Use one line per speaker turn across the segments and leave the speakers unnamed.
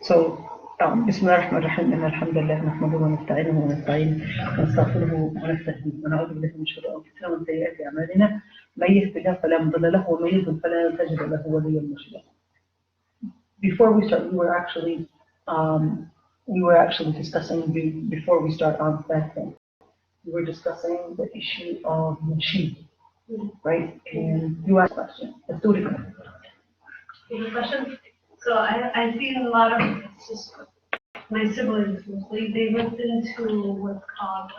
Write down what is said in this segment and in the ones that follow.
بسم الله الرحمن الرحيم إن الحمد لله نحمده ونستعينه ونستعينه ونستغفره ونستهديه ونعوذ بالله من شرور أنفسنا ومن سيئات أعمالنا من يهد الله فلا مضل له ومن يضلل فلا تجد له وليا مرشدا. Before we start, we were actually discussing before we start on fasting. We were discussing the issue of nasheed, right? And you asked a question. Let's do it again.
The question. So I see a lot of my siblings mostly, they went into what's called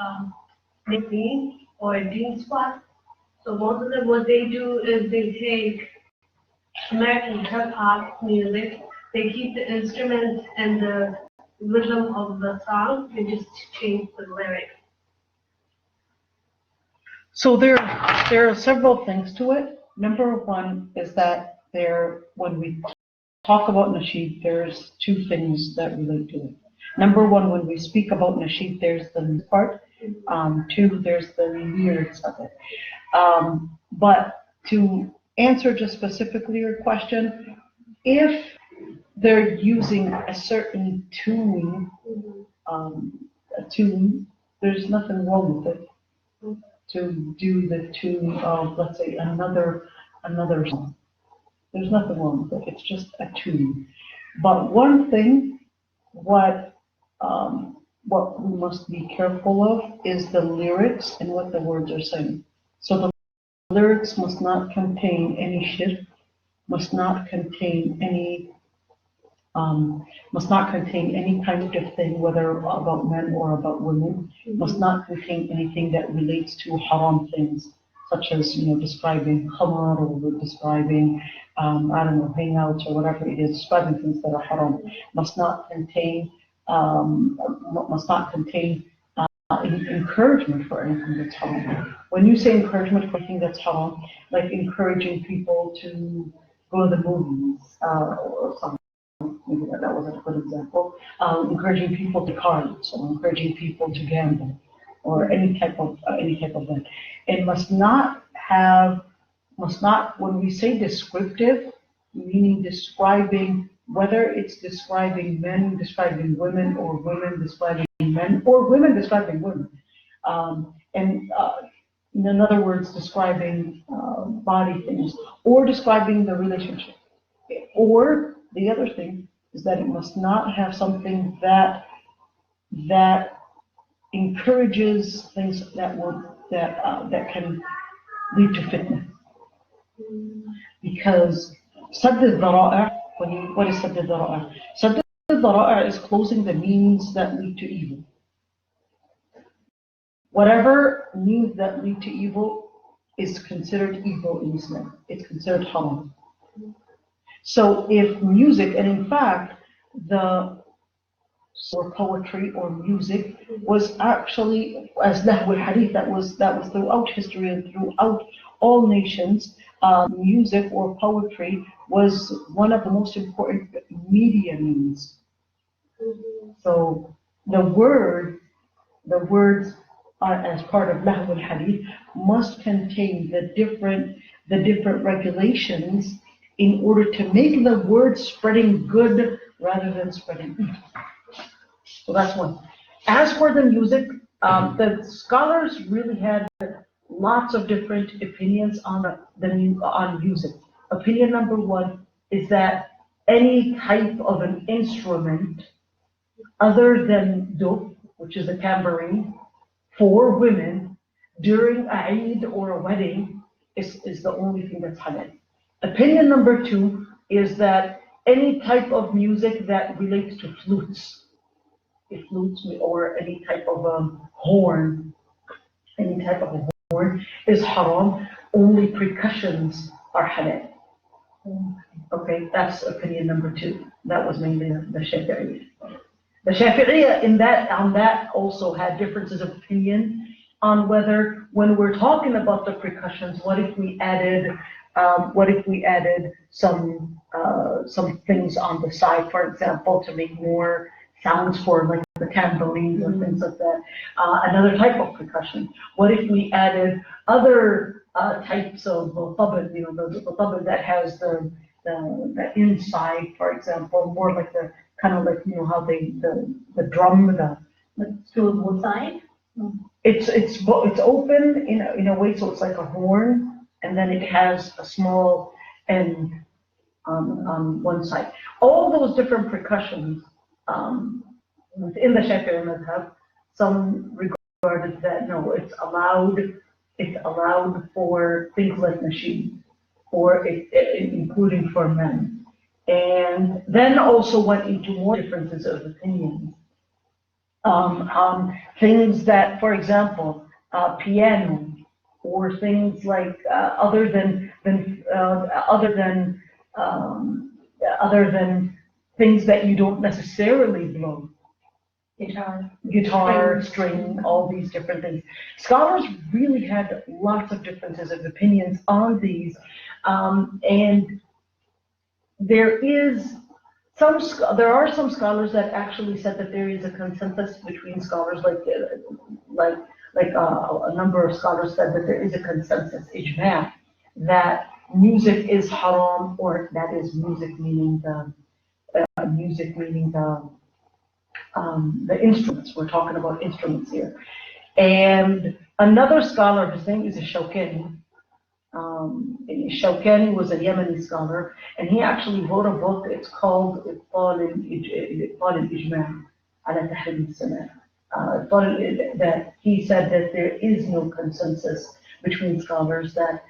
Deen or Deen spot. So most of them, what they do is they take American hip hop music, they keep the instruments and the rhythm of the song, and just change the lyrics.
So there are several things to it. Number one is that when we talk about nasheed, there's two things that relate to it. Number one, when we speak about nasheed, there's the part. Two, there's the lyrics of it. But to answer just specifically your question, if they're using a certain tune, there's nothing wrong with it. To do the tune of, let's say, another song. There's nothing wrong with it. It's just a tune. But one thing, what we must be careful of is the lyrics and what the words are saying. So the lyrics must not contain any shirk, must not contain any kind of thing, whether about men or about women, must not contain anything that relates to haram things, such as describing khamar or describing hangouts or whatever it is, describing things that are haram. Must not contain encouragement for anything that's haram. When you say encouragement for anything that's haram, like encouraging people to go to the movies or something, maybe that wasn't a good example. Encouraging people to cards or encouraging people to gamble or any type of that. It must not, when we say descriptive, meaning describing, whether it's describing men describing women or women describing men or women describing women. In other words, describing body things or describing the relationship. Or the other thing is that it must not have something that encourages things that can lead to fitna. Because sadd al-dhara'a, what is sadd al-dhara'a? Sadd al-dhara'a is closing the means that lead to evil. Whatever means that lead to evil is considered evil in Islam. It's considered haram. So if music, and in fact, or poetry or music was actually, as lahu al-hadith, that was throughout history and throughout all nations, music or poetry was one of the most important media means. So the words as part of lahu al-hadith must contain the different regulations in order to make the word spreading good rather than spreading evil. So that's one. As for the music, the scholars really had lots of different opinions on music. Opinion number one is that any type of an instrument other than duf, which is a tambourine, for women during a Eid or a wedding is the only thing that's halal. Opinion number two is that any type of music that relates to flutes, or any type of horn, is haram. Only percussions are halal. Okay, that's opinion number two. That was mainly the Shafi'iyya. The Shafi'iyya on that also had differences of opinion on whether, when we're talking about the percussions, what if we added some things on the side, for example, to make more sounds for like the tambourines and things like that. Another type of percussion. What if we added other types of tabl, the tabl that has the inside, for example, more like the kind of like, how the drum,
To both sides?
it's open in a way, so it's like a horn, and then it has a small end on one side. All those different percussions, within the Shafi'i madhab, some regarded that no, it's allowed for things like nasheed, or including for men. And then also went into more differences of opinions. Things that, for example, piano, or things like other than things that you don't necessarily blow. Guitar, string, all these different things. Scholars really had lots of differences of opinions on these, and there are some scholars that actually said that there is a consensus between scholars, like a number of scholars said that there is a consensus, ijma', that music is haram, or that is music meaning the instruments. We're talking about instruments here. And another scholar, his name is Shawkani. Shawkani was a Yemeni scholar, and he actually wrote a book. It's called الإجماع على تحريم السماع. That he said that there is no consensus between scholars that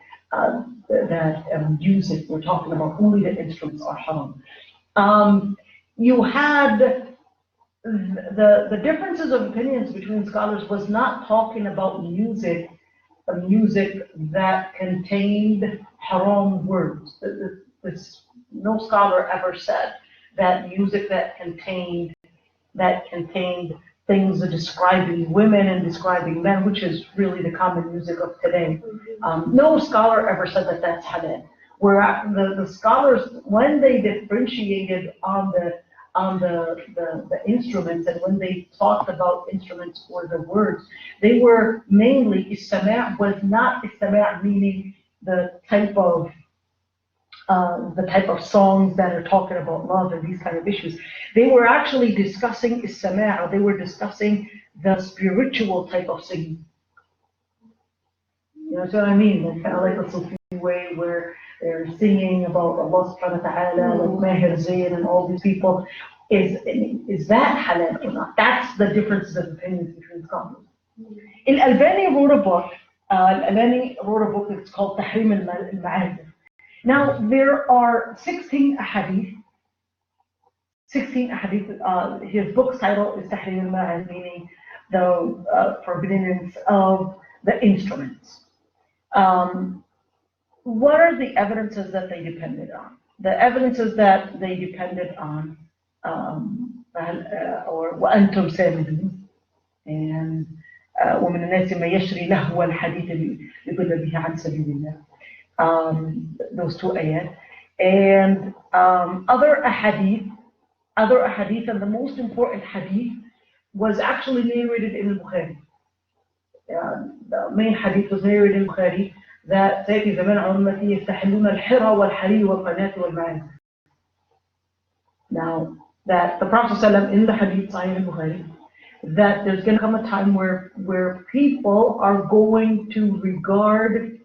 music, we're talking about only the instruments, are haram. You had the differences of opinions between scholars was not talking about music that contained haram words. No scholar ever said that music that contained things describing women and describing men, which is really the common music of today. No scholar ever said that that's halal. Where the scholars, when they differentiated on the instruments, and when they talked about instruments or the words, they were mainly, istama' was not istama' meaning the type of songs that are talking about love and these kind of issues. They were actually discussing istama', they were discussing the spiritual type of singing. You know what I mean? Like, kind of like a Sufi way where they're singing about Allah subhanahu wa ta'ala, like Mahir Zayn and all these people. Is that halal or not? That's the differences of opinions between scholars. Al-Albani wrote a book. It's called Tahrim al-Ma'azif. Now there are 16 ahadith. His book's title is Tahrim al-Ma'azif, meaning the forbiddance of the instruments. What are the evidences that they depended on? The evidences that they depended on, or وأنتم سامدون, and ومن الناس ما يشري لهو الحديث ليضل به عن سبيل الله. Those two ayat. And other ahadith, and the most important hadith was actually narrated in al-Bukhari. The main hadith was narrated in al-Bukhari, that سيأتي زمان على أمتي يستحلون الحرى والحرير والقناة والمعازف. Now, that the Prophet ﷺ in the hadith Sahih al-Bukhari, that there's going to come a time where people are going to regard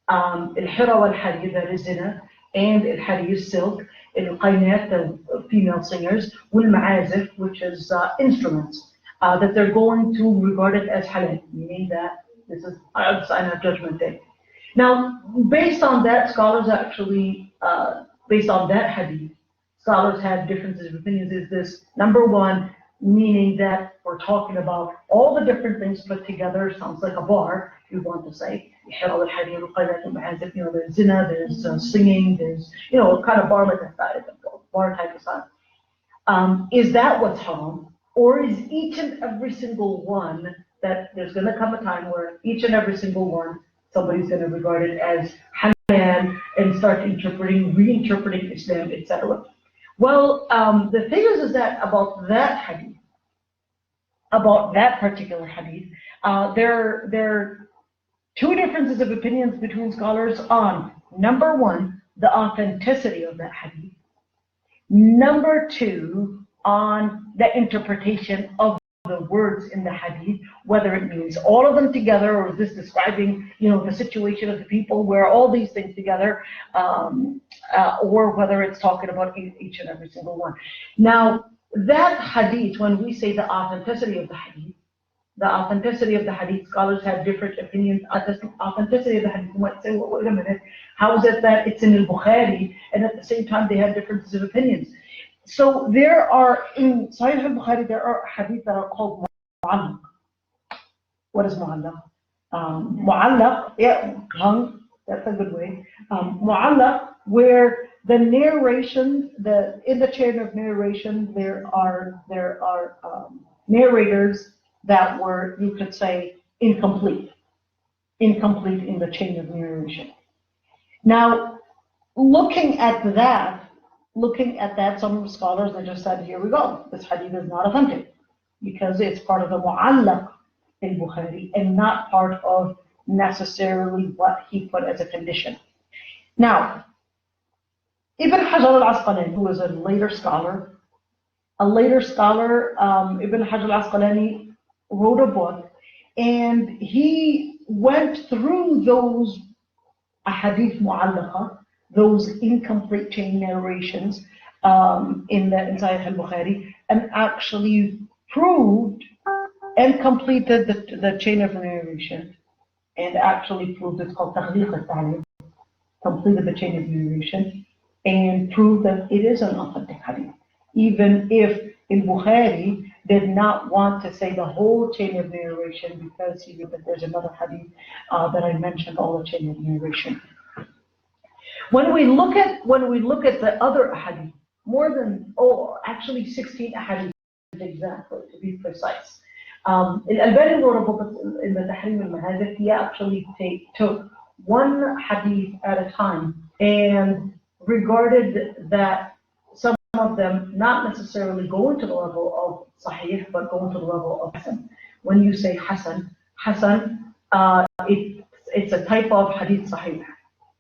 al-hira wal-harir, that is zina, and al-harir, silk, al-qaynat, the female singers, wal-ma'azif, which is instruments, that they're going to regard it as halal, meaning that this is a sign of judgment day. Now, based on that, based on that hadith, scholars have differences of opinions. Is this, number one, meaning that we're talking about all the different things put together, sounds like a bar, if you want to say, there's zina, there's singing, there's, kind of bar like a bar type of style. Is that what's haram? Or is each and every single one, that there's going to come a time where each and every single one, somebody's going to regard it as halal and start reinterpreting Islam, etc. Well, the thing is that about that hadith, about that particular hadith, there are two differences of opinions between scholars on, number one, the authenticity of that hadith. Number two, on the interpretation of the words in the hadith, whether it means all of them together, or is this describing, the situation of the people, where all these things together, or whether it's talking about each and every single one. Now, that hadith, when we say the authenticity of the hadith, scholars have different opinions. Authenticity of the hadith, you might say, well, wait a minute, how is it that it's in al-Bukhari, and at the same time they have differences of opinions? So there are, in Sahih al-Bukhari, there are hadith that are called mu'allaq. What is mu'allaq? Mu'allaq, hung, that's a good way. Mu'allaq, where the narration, in the chain of narration, there are narrators that were, you could say, incomplete in the chain of narration. Now, looking at that, some scholars, they just said, here we go, this hadith is not authentic, because it's part of the mu'allaq al-Bukhari and not part of necessarily what he put as a condition. Now, Ibn Hajar al-Asqalani, who is a later scholar, Ibn Hajar al-Asqalani wrote a book, and he went through those ahadith mu'allaqa, those incomplete chain narrations in Sahih al-Bukhari, and actually proved and completed the chain of narration, and actually proved, it's called taghliq al-ta'lim, completed the chain of narration, and proved that it is an authentic hadith, even if al-Bukhari did not want to say the whole chain of narration, because he knew that there's another hadith that I mentioned, all the chain of narration. When we look at the other hadith, actually 16 hadith exactly, to be precise. Al-Badri wrote a book in the Tahrim al-Mahadith. He actually took one hadith at a time and regarded that some of them not necessarily go into the level of Sahih, but go into the level of Hasan. When you say Hasan, it's a type of Hadith Sahih.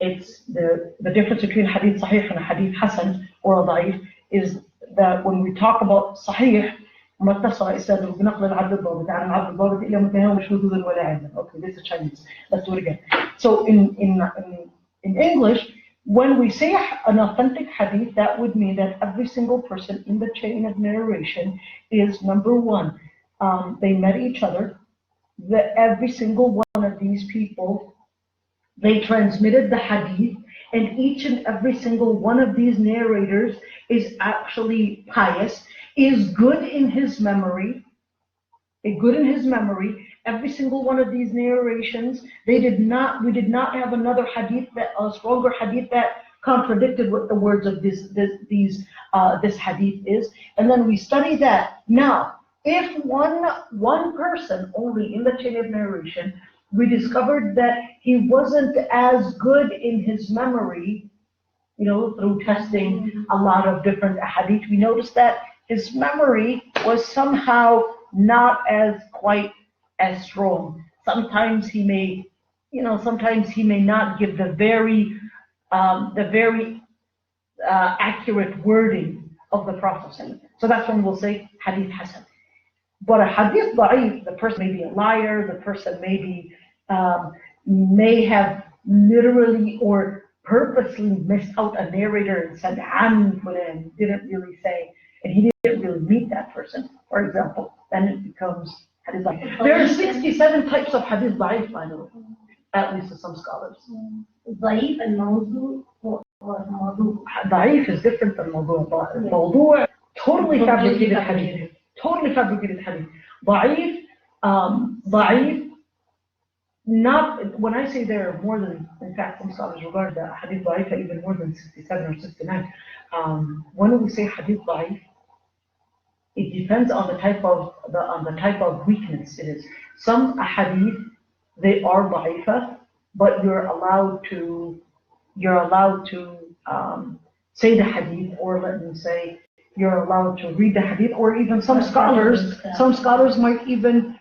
It's the difference between Hadith Sahih and a Hadith Hasan or a Da'if is that when we talk about Sahih, okay, this is Chinese. Let's do it again. So in English, when we say an authentic hadith, that would mean that every single person in the chain of narration is, number one, they met each other. Every single one of these people, they transmitted the hadith, and each and every single one of these narrators is actually pious, is good in his memory. Every single one of these narrations, we did not have another hadith, a stronger hadith that contradicted what the words of this hadith is. And then we study that. Now, if one person only in the chain of narration, we discovered that he wasn't as good in his memory, through testing a lot of different hadith, we noticed that his memory was somehow not quite as strong. Sometimes he may not give the very accurate wording of the Prophet. So that's when we'll say hadith hasan. But a hadith da'if, the person may be a liar, the person may have literally or purposely missed out a narrator and said an fulan, didn't really say, and he didn't really meet that person, for example, then it becomes hadith da'if. There are 67 types of hadith da'if, by the way, at least to some scholars.
Da'if and mawdu or mawdu.
Da'if is different than mawdu. Mawdu, totally fabricated hadith. Da'if, not, when I say there are more than, in fact, some scholars regard the hadith da'if even more than 67 or 69. When we say hadith da'if, it depends on the type of weakness it is. Some hadith, they are da'ifa, but you're allowed to say the hadith, or let me say, you're allowed to read the hadith, or even some scholars might even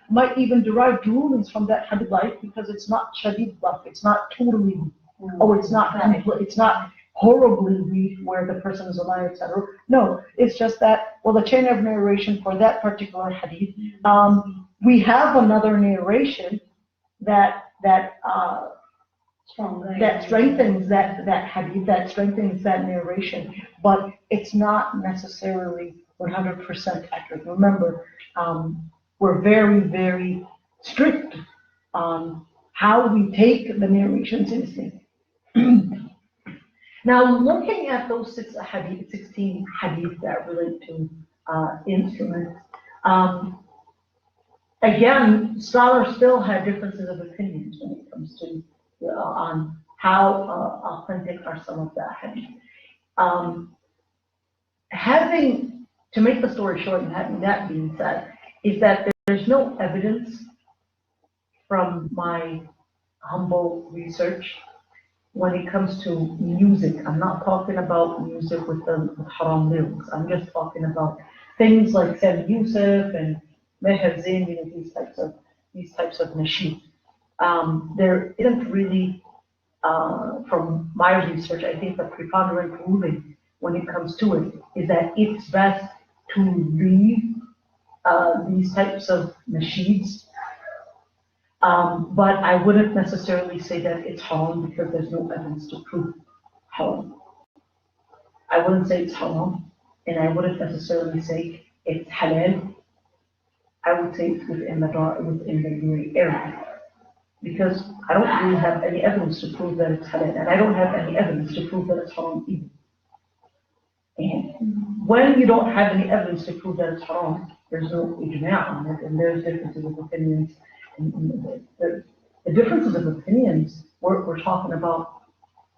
derive rulings from that hadith da'if because it's not shadid da'if, it's not totally, it's not horribly weak where the person is a liar, etc. No, it's just that, well, the chain of narration for that particular hadith, we have another narration that strengthens that hadith, that strengthens that narration, but it's not necessarily 100% accurate. Remember, we're very, very strict on how we take the narrations in Islam. Now, looking at those 16 hadith that relate to instruments, again, scholars still have differences of opinions when it comes to on how authentic are some of the hadith. To make the story short, and having that being said, is that there's no evidence from my humble research when it comes to music. I'm not talking about music with haram lyrics. I'm just talking about things like Sam Yusuf and Meher Zain, these types of nasheed. There isn't really, from my research, I think the preponderant ruling when it comes to it is that it's best to leave these types of nasheeds. But I wouldn't necessarily say that it's haram because there's no evidence to prove haram. I wouldn't say it's haram, and I wouldn't necessarily say it's halal. I would say it's within the gray area, because I don't really have any evidence to prove that it's halal, and I don't have any evidence to prove that it's haram either. And when you don't have any evidence to prove that it's haram, there's no ijma' on it, and there's differences of opinions. And the differences of opinions, we're talking about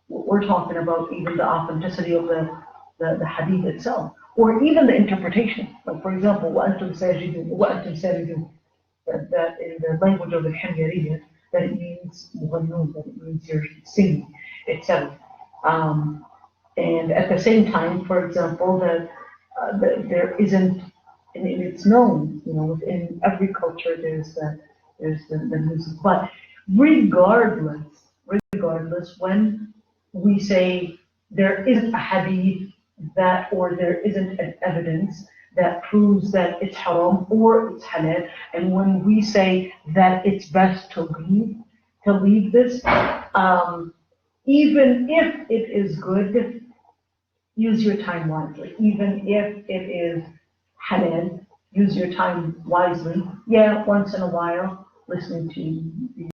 even the authenticity of the hadith itself, or even the interpretation. Like, for example, وَأَنْتُمْ سَاجِدُونَ, that in the language of the Himyariyya, that it means mughannun, that it means you're singing, etc. And at the same time, for example, that there isn't, and it's known, within every culture there's the music. But regardless, when we say there isn't a hadith or there isn't an evidence that proves that it's haram or it's halal, and when we say that it's best to leave this, even if it is good, use your time wisely. Even if it is halal, use your time wisely. Yeah, once in a while, listening to these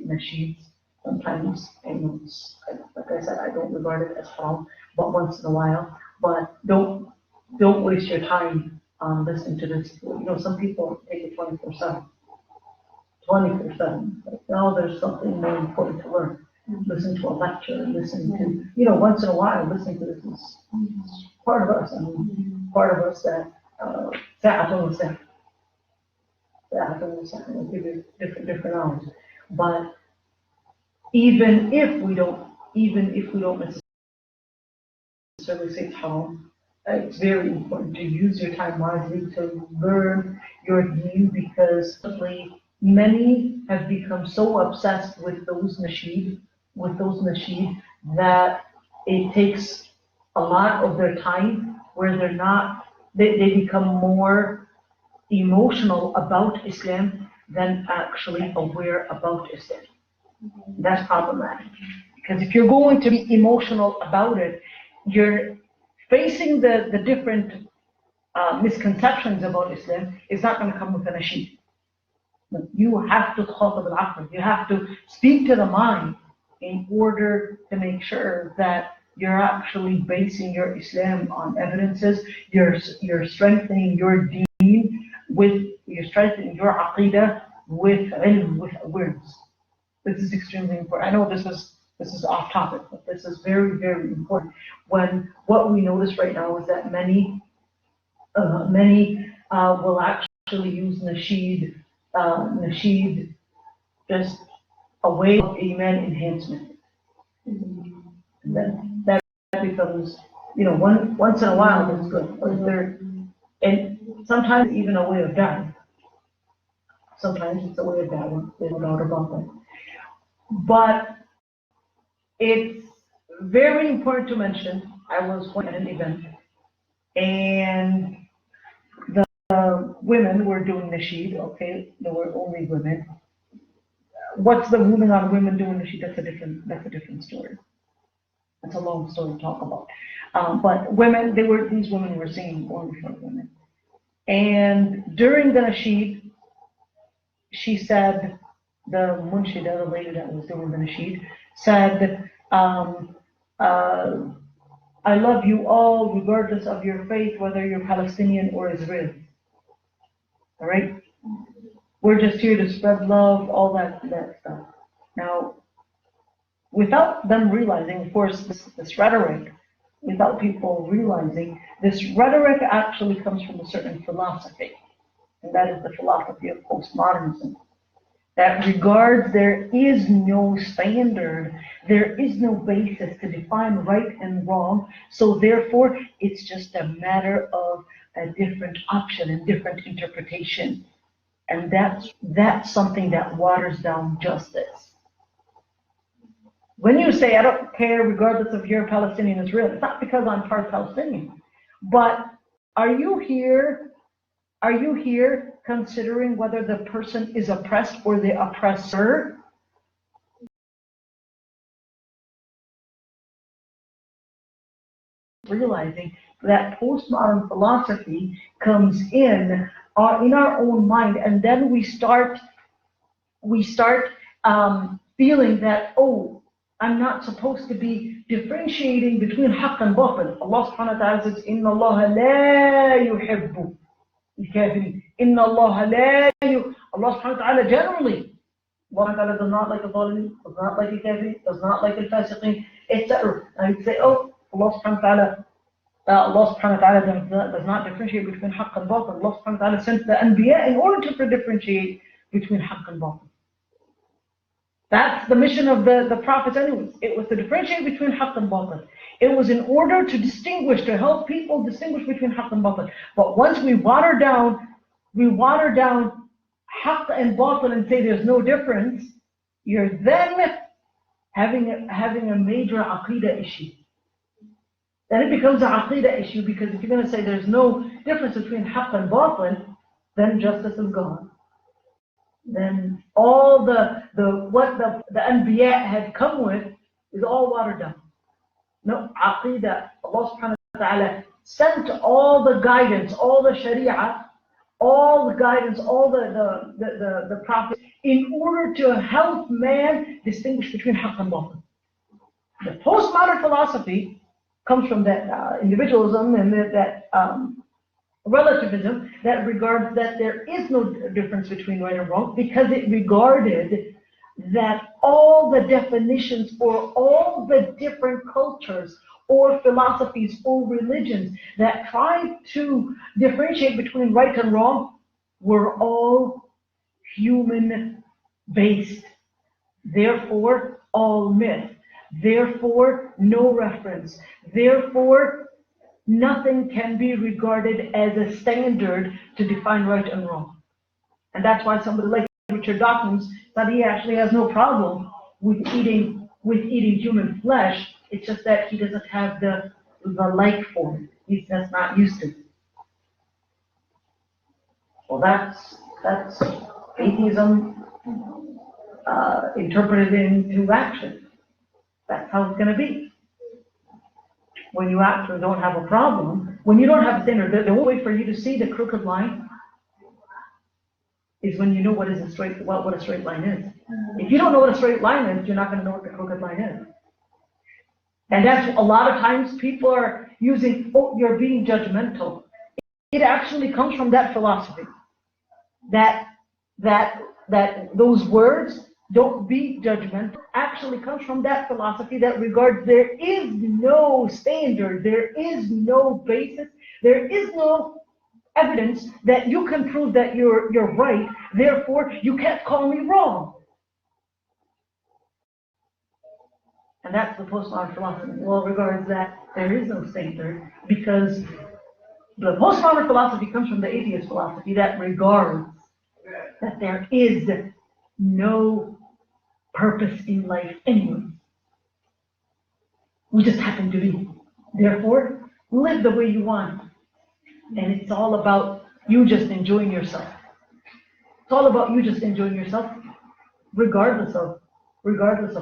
nasheeds, sometimes, like I said, I don't regard it as haram, but once in a while. But don't waste your time listening to this. Some people take it 24/7. 24/7. Like, there's something more important to learn. Listen to a lecture, listen to, once in a while, listening to this is part of us. Part of us that, we'll give you different hours. But even if we don't necessarily say it's haram, it's very important to use your time wisely to learn your deen, because many have become so obsessed with those nasheed that it takes a lot of their time where they become more emotional about Islam than actually aware about Islam. That's problematic, because if you're going to be emotional about it, you're facing the different misconceptions about Islam. It's not going to come with a nasheed. You have to khatab al-aql. You have to speak to the mind in order to make sure that you're actually basing your Islam on evidences. You're strengthening your deen you're strengthening your aqidah with ilm, with awareness. This is extremely important. I know this is off topic, but this is very, very important. When what we notice right now is that many will actually use nasheed just a way of iman enhancement. And that becomes, once in a while that's good. And sometimes even a way of dying. Sometimes it's a way of dying, there's no doubt about that. But it's very important to mention, I was at an event, and the women were doing nasheed, okay, there were only women. What's the ruling on women doing nasheed? That's a different story. That's a long story to talk about. But women, these women were singing only for women. And during the nasheed, she said, the munshida, the lady that was doing the nasheed, said, I love you all regardless of your faith, whether you're Palestinian or Israeli. All right? We're just here to spread love, all that stuff. Now, without them realizing, of course, this rhetoric, without people realizing, this rhetoric actually comes from a certain philosophy, and that is the philosophy of postmodernism, that regards there is no standard, there is no basis to define right and wrong, so therefore it's just a matter of a different option and different interpretation. And that's something that waters down justice. When you say, I don't care regardless if you're Palestinian or Israeli, it's not because I'm part Palestinian. But are you here considering whether the person is oppressed or the oppressor? Realizing that postmodern philosophy comes in our own mind, and then we start feeling that, oh, I'm not supposed to be differentiating between haqq and batil. Allah subhanahu wa ta'ala says, Inna Allah la yuhibbu al-kafirin. Inna Allah la yuhibbu. Allah subhanahu wa ta'ala generally, Allah subhanahu wa ta'ala does not like the zalim, does not like the kafirin, does not like the fasiqin, etc. And you'd say, oh, Allah subhanahu wa ta'ala does not differentiate between haqq and batil. Allah subhanahu wa ta'ala sent the anbiya in order to differentiate between haqq and batil. That's the mission of the prophets anyways. It was to differentiate between haqq and batil. It was in order to distinguish, to help people distinguish between haqq and batil. But once we water down haqq and batil and say there's no difference, you're then having a major aqeedah issue. Then it becomes an aqeedah issue, because if you're going to say there's no difference between haqq and batil, then justice is gone. Then all what the anbiya had come with is all watered down. No, aqeedah, Allah subhanahu wa ta'ala sent all the guidance, all the sharia, all the guidance, all the prophets, in order to help man distinguish between haqq and batil. The postmodern philosophy comes from that individualism and that relativism that regards that there is no difference between right and wrong, because it regarded that all the definitions or all the different cultures or philosophies or religions that tried to differentiate between right and wrong were all human-based. Therefore, all myth. Therefore, no reference. Therefore, nothing can be regarded as a standard to define right and wrong. And that's why somebody like Richard Dawkins said he actually has no problem with eating human flesh. It's just that he doesn't have the like for it. He's just not used to it. Well, that's atheism interpreted into action. That's how it's going to be. When you actually don't have a problem, when you don't have a standard, the only way for you to see the crooked line is when you know what a straight line is. If you don't know what a straight line is, you're not going to know what the crooked line is. And that's a lot of times people are using, oh, you're being judgmental. It actually comes from that philosophy. That those words, don't be judgmental, actually comes from that philosophy that regards there is no standard, there is no basis, there is no evidence that you can prove that you're right, therefore you can't call me wrong. And that's the postmodern philosophy. Well, regards that there is no standard, because the postmodern philosophy comes from the atheist philosophy that regards that there is no purpose in life anyway. We just happen to be. Therefore, live the way you want. And it's all about you just enjoying yourself. It's all about you just enjoying yourself, regardless of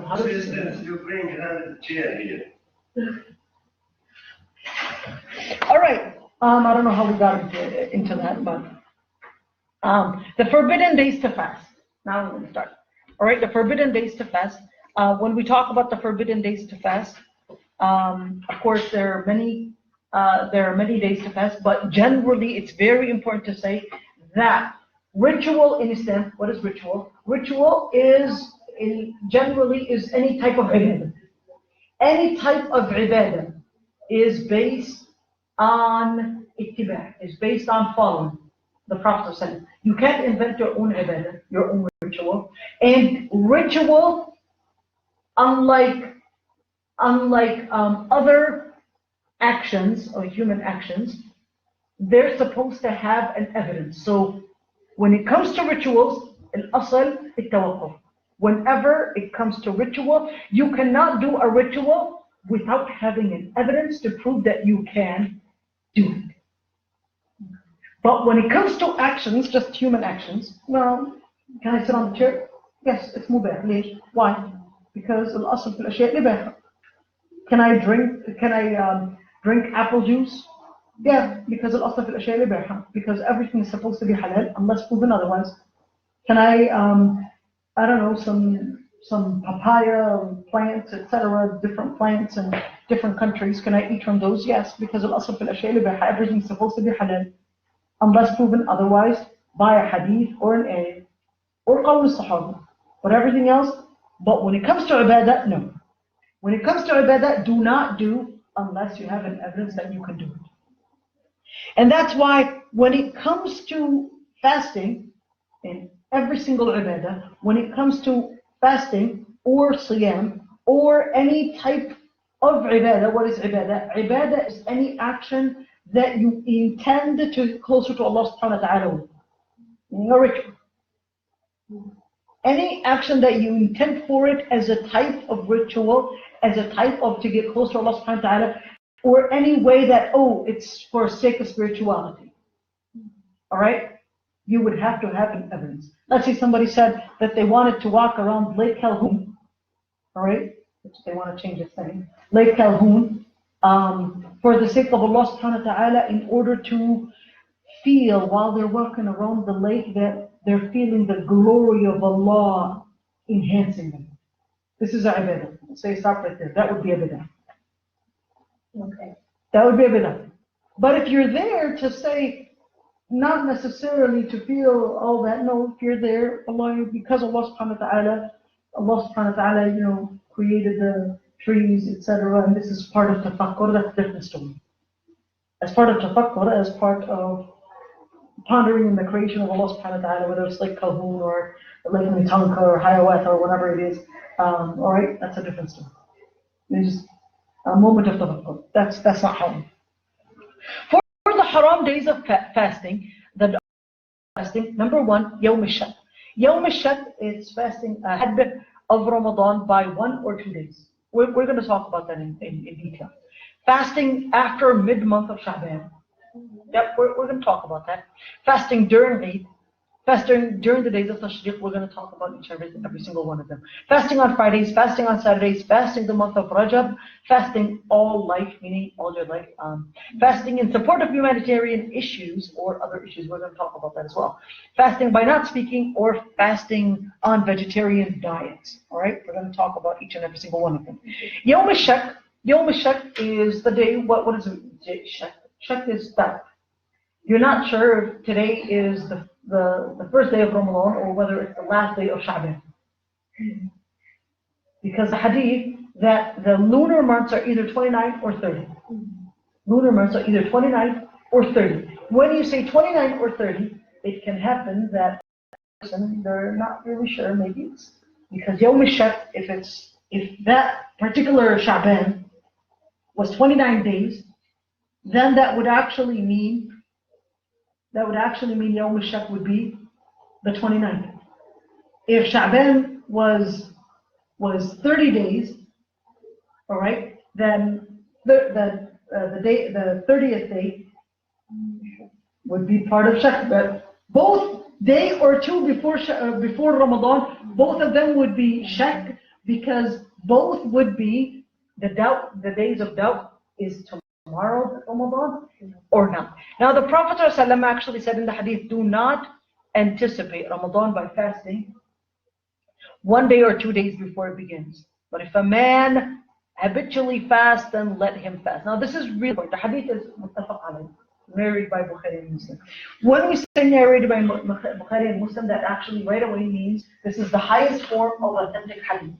how.
For instance, you bring another chair here.
All right. I don't know how we got into that, but the forbidden days to fast. Now we're going to start. All right, the forbidden days to fast. When we talk about the forbidden days to fast, of course there are many days to fast, but generally it's very important to say that ritual in Islam. What is ritual? Ritual generally is any type of ibadah. Any type of ibadah is based on ittiba', is based on following the Prophet ﷺ. You can't invent your own ibadah, your own ritual. And ritual, unlike other actions or human actions, they're supposed to have an evidence. So when it comes to rituals, al-asl al-tawaqquf. Whenever it comes to ritual, you cannot do a ritual without having an evidence to prove that you can do it. But when it comes to actions, just human actions, well, can I sit on the chair? Yes, it's mubah. ليش? Why? Because al-asl fil ashya' libah. Can I drink apple juice? Yeah, because al-asl fil ashya' libah. Because everything is supposed to be halal unless proven otherwise. Can I don't know, some papaya plants, etc., different plants in different countries. Can I eat from those? Yes, because al-asl fil ashya' libah. Everything is supposed to be halal unless proven otherwise by a hadith or an ayah or qawl al-sahaba. But everything else, but when it comes to ibadah, no. When it comes to ibadah, do not do unless you have an evidence that you can do it. And that's why when it comes to fasting, in every single ibadah, when it comes to fasting or siyam or any type of ibadah, what is ibadah? Ibadah is any action that you intend to get closer to Allah subhanahu wa ta'ala. Your ritual. Any action that you intend for it as a type of ritual, as a type of to get closer to Allah subhanahu wa ta'ala, or any way that, it's for sake of spirituality. Alright? You would have to have an evidence. Let's say somebody said that they wanted to walk around Lake Calhoun. Alright? Which they want to change its name. Lake Calhoun. For the sake of Allah subhanahu wa ta'ala, in order to feel while they're walking around the lake that they're feeling the glory of Allah enhancing them. This is a ibadah. Say stop right there. That would be a bidah.
Okay.
That would be a bidah. But if you're there to say, not necessarily to feel all that, no, if you're there, Allah, because Allah subhanahu wa ta'ala, created the trees, etc., and this is part of tafakkur, that's a different story. As part of tafakkur, as part of pondering in the creation of Allah subhanahu wa ta'ala, whether it's like Calhoun or like Mintanka or Hayawat or whatever it is, alright, that's a different story. It's just a moment of tafakkur. That's not haram. For the haram days of fasting, number one, Yawm al-Shak. Yawm al-Shak is fasting ahead of Ramadan by 1 or 2 days. We're going to talk about that in detail. Fasting after mid-month of Sha'ban. Yep, we're going to talk about that. Fasting during Eid, fasting during the days of Tashriq, we're going to talk about every single one of them. Fasting on Fridays, fasting on Saturdays, fasting the month of Rajab, fasting all life, meaning all your life. Fasting in support of humanitarian issues or other issues, we're going to talk about that as well. Fasting by not speaking or fasting on vegetarian diets. All right, we're going to talk about each and every single one of them. Yawm al-Shak. Yawm al-Shak is the day, what is it? Shak is that. You're not sure if today is the first day of Ramadan or whether it's the last day of Sha'ban. Because the hadith that the lunar months are either 29 or 30. Lunar months are either 29 or 30. When you say 29 or 30, it can happen that they're not really sure, maybe it's because Yawm al-Shak, if that particular Sha'ban was 29 days, then that would actually mean Yawm al-Shak would be the 29th. If Sha'ban was 30 days, all right, then the 30th day would be part of Shak. But both day or two before Ramadan, both of them would be Shak, because both would be the days of doubt. Is tomorrow Ramadan or not? Now the Prophet ﷺ actually said in the hadith, do not anticipate Ramadan by fasting 1 day or 2 days before it begins. But if a man habitually fasts, then let him fast. Now this is really important. The hadith is muttafaq alayh, narrated by Bukhari and Muslim. When we say narrated by Bukhari and Muslim, that actually right away means this is the highest form of authentic hadith.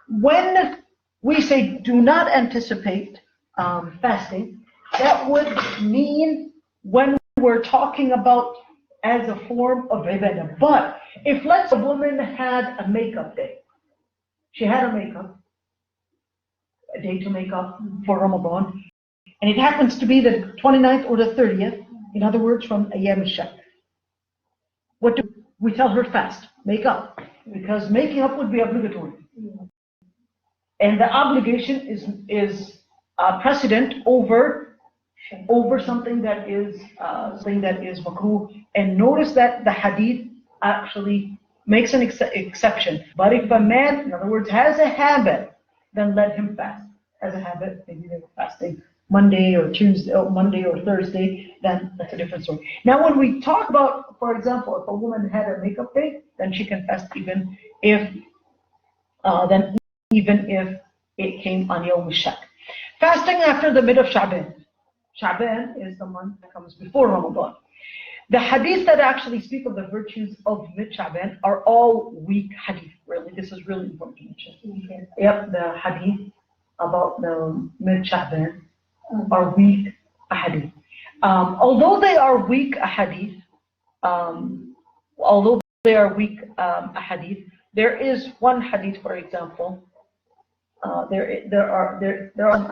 When we say do not anticipate fasting, that would mean when we're talking about as a form of ibadah. But if let's say a woman had a makeup day, she had a day to make up for Ramadan, and it happens to be the 29th or the 30th, in other words, from Ayyam al-Shak. What do we tell her? Fast, make up, because making up would be obligatory. And the obligation is precedent over something that is makruh. And notice that the hadith actually makes an exception. But if a man, in other words, has a habit, then let him fast. Has a habit, maybe they were fasting Monday or Tuesday, or Monday or Thursday, then that's a different story. Now when we talk about, for example, if a woman had a makeup day, then she can fast even if it came on Yawm al-Shak. Fasting after the mid of Sha'ban. Sha'ban is the month that comes before Ramadan. The hadith that actually speak of the virtues of mid-Sha'ban are all weak hadith, really. This is really important to mention. Yep, the hadith about the mid-Sha'ban are weak hadith. Although they are weak hadith, there is one hadith, for example, there are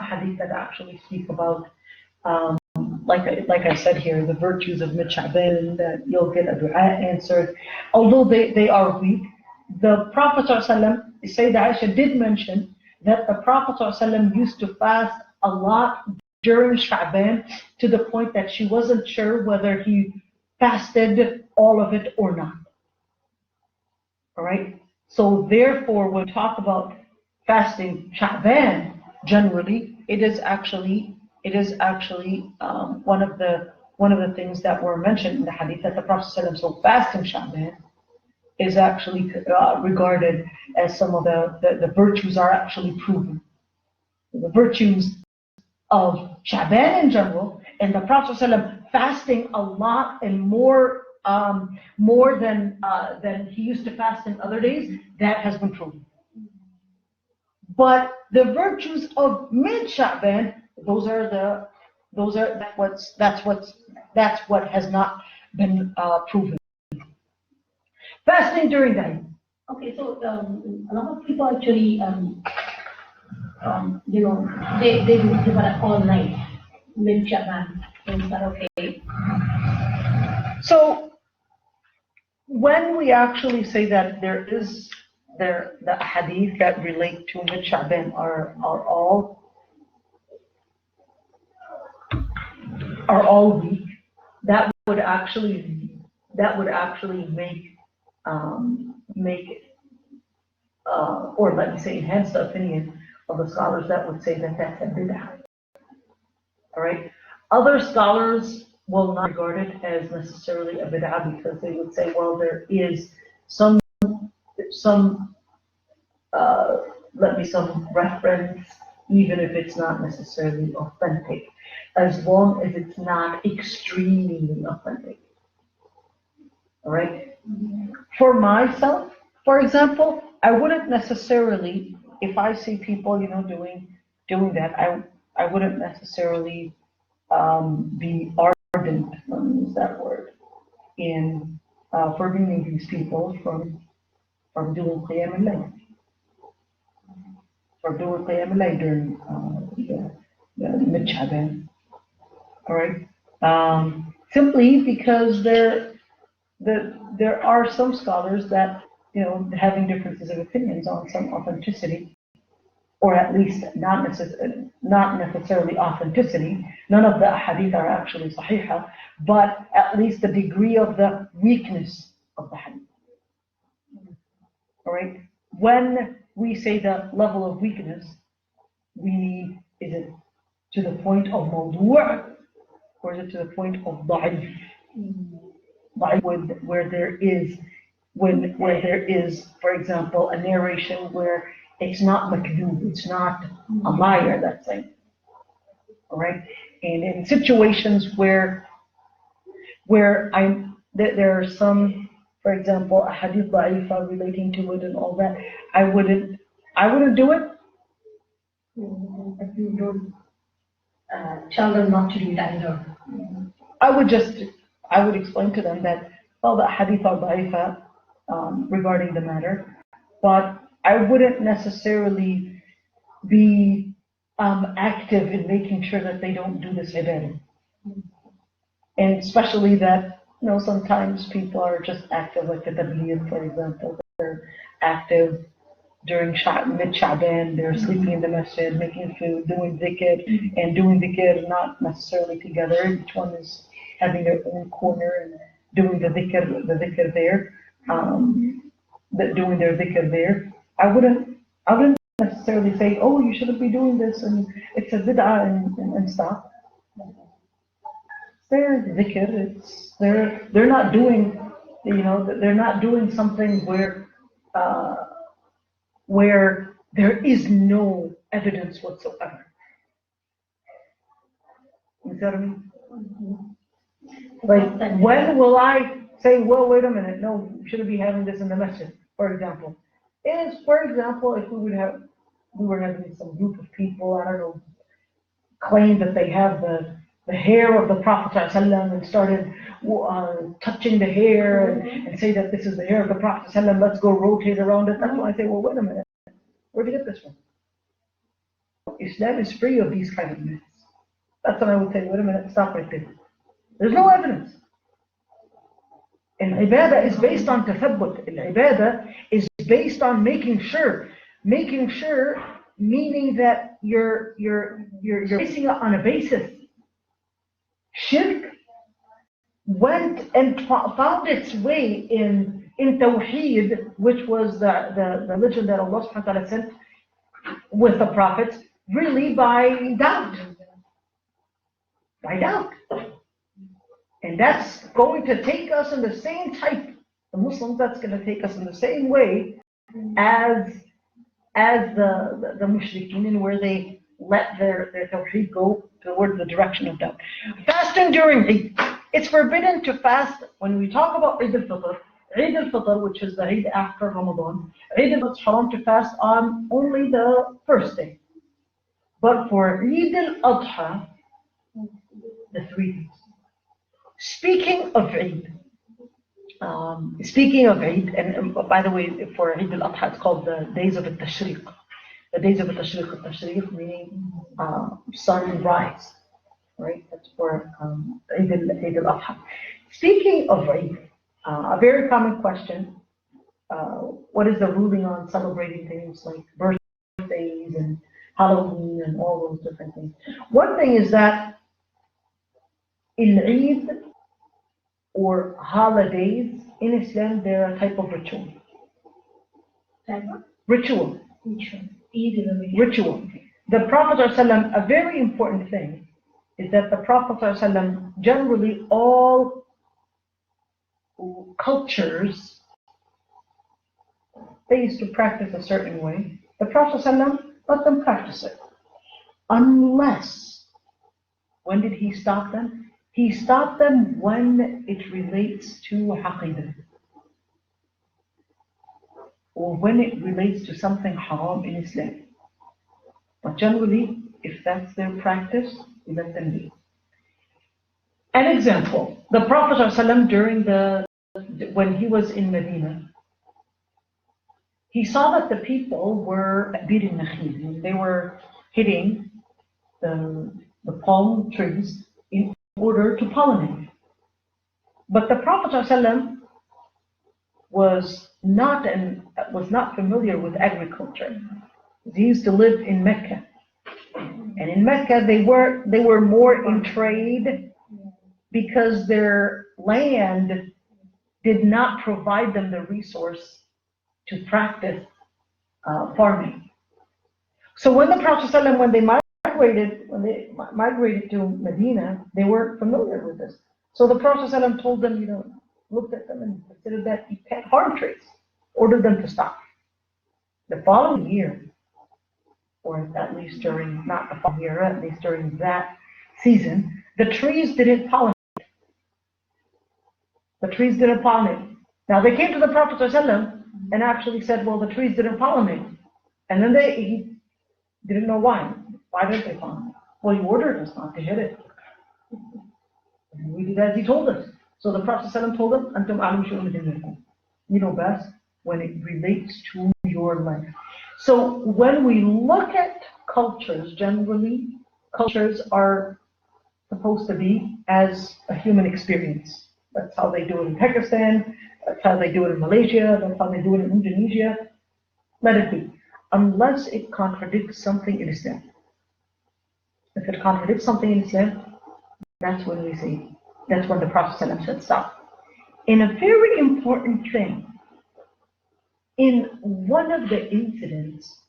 hadith that actually speak about, like I said here, the virtues of mid-Sha'ban, that you'll get a dua answered. Although they are weak, the Prophet ﷺ, Sayyidah Aysha did mention that the Prophet ﷺ used to fast a lot during Sha'ban, to the point that she wasn't sure whether he fasted all of it or not. All right. So therefore, when we talk about fasting Sha'ban, generally, it is actually one of the things that were mentioned in the hadith, that the Prophet ﷺ, so fasting Sha'ban is actually regarded as some of the virtues are actually proven. The virtues of Sha'ban in general, and the Prophet ﷺ fasting a lot and more than he used to fast in other days, that has been proven. But the virtues of mid-Sha'ban, that's what has not been proven. Fasting during the night.
Okay, so a lot of people actually, they do develop all night mid-Sha'ban. Is that okay?
So when we actually say that the hadith that relate to mid-Sha'ban are all weak, that would actually make or let me say enhance the opinion of the scholars that would say that that's a bid'ah. All right. Other scholars will not regard it as necessarily a bid'ah, because they would say, well, there is some reference, even if it's not necessarily authentic, as long as it's not extremely authentic. All right. For myself, for example, I wouldn't necessarily, if I see people, doing that, I wouldn't necessarily be ardent, let me use that word, in forbidding these people from doing Qiyam al-Layl. For doing Qiyam al-Layl during the mid-Sha'ban. All right. Simply because there are some scholars that, having differences of opinions on some authenticity or at least not necessarily authenticity. None of the hadith are actually sahihah, but at least the degree of the weakness of the hadith. All right? When we say the level of weakness, is it to the point of mawdu' or is it to the point of da'if? Where there is, for example, a narration where it's not makdoob, it's not a liar, that's it. All right? And in situations where there are some, for example, a hadith da'ifa relating to it and all that, I wouldn't do it.
If you don't tell them not to do that either.
I would explain to them that, well, the hadith are da'ifa regarding the matter, but I wouldn't necessarily be active in making sure that they don't do this ibadah. And especially that, sometimes people are just active, like the tabligh, for example. They're active during mid-Sha'ban, they're sleeping in the masjid, making food, doing dhikr, and doing dhikr not necessarily together. Each one is having their own corner and doing the dhikr there, doing their dhikr there. I wouldn't necessarily say, oh, you shouldn't be doing this, and it's a bid'ah, and stop. It's their dhikr. They're not doing, they're not doing something where there is no evidence whatsoever. You see what I mean? Like, when will I say, well, wait a minute, no, you shouldn't be having this in the masjid, for example? If we were having some group of people, I don't know, claim that they have the hair of the Prophet ﷺ and started touching the hair and say that this is the hair of the Prophet ﷺ, let's go rotate around it. That's when I say, well, wait a minute, where'd you get this from? Islam is free of these kind of myths. That's when I would say, wait a minute, stop right there. There's no evidence. And ibadah is based on tathabbut. Ibadah is based on making sure, meaning that you're basing it on a basis. Shirk went and found its way in Tawheed, which was the religion that Allah subhanahu wa ta'ala sent with the prophets, really by doubt. By doubt. And that's going to take us in the same type, the Muslims, that's going to take us in the same way as the mushrikeen, in where they let their tawheed go toward the direction of doubt. Fasting during Eid. It's forbidden to fast when we talk about Eid al-Fitr, which is the Eid after Ramadan. It's haram to fast on only the first day. But for Eid al-Adha, the 3 days. Speaking of Eid, and by the way, for Eid al-Adha, it's called the days of al-Tashriq. The days of al-Tashriq meaning sunrise, right? That's for Eid al-Adha. Speaking of Eid, a very common question, what is the ruling on celebrating things like birthdays and Halloween and all those different things? One thing is that in Eid or holidays in Islam, they're a type of ritual. Ritual. Ritual. The Prophet ﷺ, a very important thing is that the Prophet ﷺ, generally all cultures, they used to practice a certain way. The Prophet ﷺ let them practice it. Unless, when did he stop them? He stopped them when it relates to haqidah, or when it relates to something haram in Islam. But generally, if that's their practice, we let them do. An example, the Prophet ﷺ when he was in Medina, he saw that the people were beating nakhil. They were hitting the palm trees in order to pollinate. But the Prophet ﷺ was not familiar with agriculture. He used to live in Mecca. And in Mecca, they were more in trade because their land did not provide them the resource to practice farming. So when the Prophet ﷺ, when they migrated to Medina, they weren't familiar with this. So the Prophet ﷺ told them, looked at them and considered that you can't farm trees, ordered them to stop. The following year, or at least during, not the following year, at least during that season, the trees didn't pollinate. The trees didn't pollinate. Now they came to the Prophet ﷺ and actually said, well, the trees didn't pollinate. And then he didn't know why. Why didn't they pollinate? Well, you ordered us not to hit it. And we did as he told us. So the Prophet ﷺ told them, Antum a'lamu bi shu'uni dinikum. You know best when it relates to your life. So when we look at cultures, generally, cultures are supposed to be as a human experience. That's how they do it in Pakistan, that's how they do it in Malaysia, that's how they do it in Indonesia. Let it be. Unless it contradicts something in Islam. If it contradicts something in Islam, that's when we say, that's when the Prophet ﷺ said stop. And a very important thing, in one of the incidents,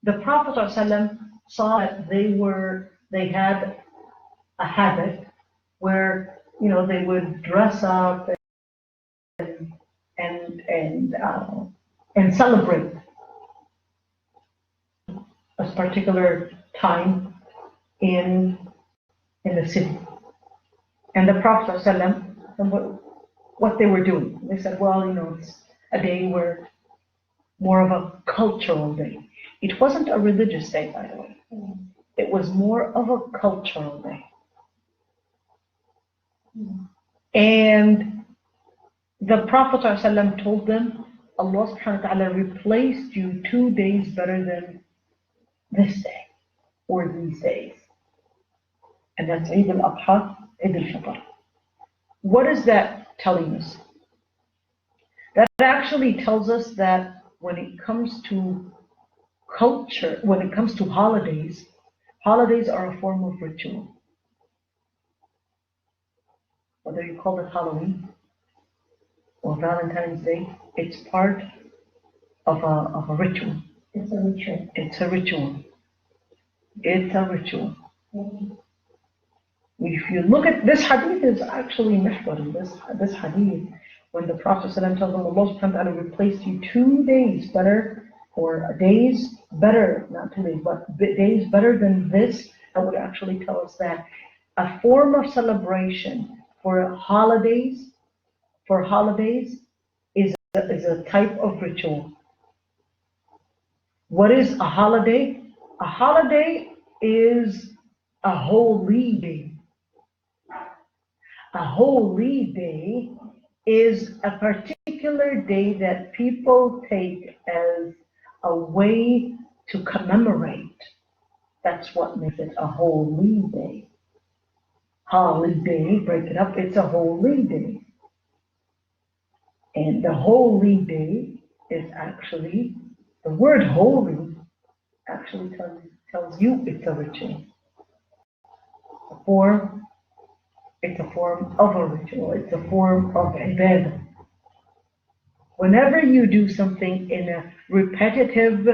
the Prophet ﷺ saw that they had a habit where, they would dress up and celebrate a particular time in the city. And the Prophet ﷺ, what they were doing, they said, well, it's a day where more of a cultural day. It wasn't a religious day, by the way. It was more of a cultural day. And the Prophet ﷺ told them, Allah subhanahu wa ta'ala replaced you 2 days better than this day or these days. And that's Eid al-Adha, Eid al-Fitr. What is that telling us? That actually tells us that when it comes to culture, when it comes to holidays, holidays are a form of ritual. Whether you call it Halloween or Valentine's Day, it's part of a ritual.
It's a ritual.
It's a ritual. It's a ritual. If you look at this hadith, is actually mihwar. This hadith, when the Prophet ﷺ tells them, Allah subhanahu wa ta'ala replaced you 2 days better, or days better, not 2 days, but days better than this, that would actually tell us that a form of celebration for holidays is a type of ritual. What is a holiday? A holiday is a holy day. A holy day is a particular day that people take as a way to commemorate. That's what makes it a holy day. Holiday, break it up, it's a holy day. And the holy day is actually, the word holy actually tells you it's a ritual. It's a form of a ritual, it's a form of ibadah. Whenever you do something in a repetitive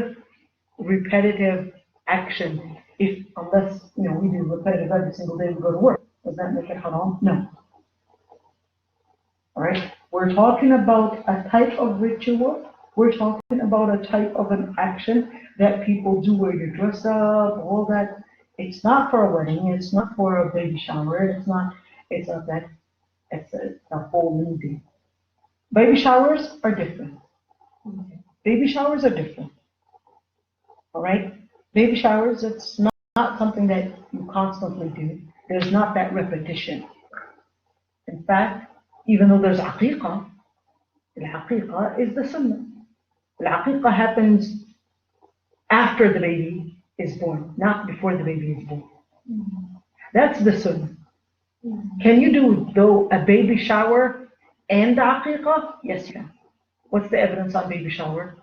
action, unless we do repetitive every single day we go to work, does that make it haram? No. Alright? We're talking about a type of ritual, we're talking about a type of an action that people do where you dress up, all that. It's not for a wedding, it's not for a baby shower, it's not that, it's a whole new day. Baby showers are different. Baby showers are different. Alright? Baby showers, it's not something that you constantly do. There's not that repetition. In fact, even though there's aqiqah, al-aqiqah is the sunnah. Al-aqiqah happens after the baby is born, not before the baby is born. That's the sunnah. Can you do, though, a baby shower and aqiqah? Yes, you can. What's the evidence on baby shower?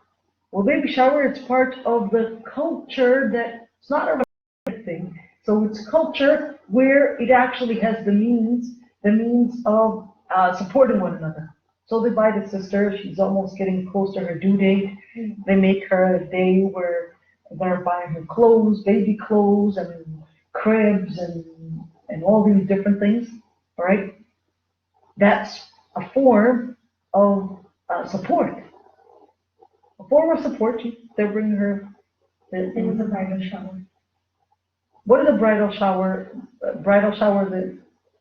Well, baby shower, it's part of the culture that it's not a religious thing. So it's culture where it actually has the means of supporting one another. So they buy the sister, she's almost getting close to her due date. They make her a day where they're buying her clothes, baby clothes, and cribs, and all these different things, all right? That's a form of support. A form of support, they're bringing her.
It was a bridal shower.
What is a bridal shower?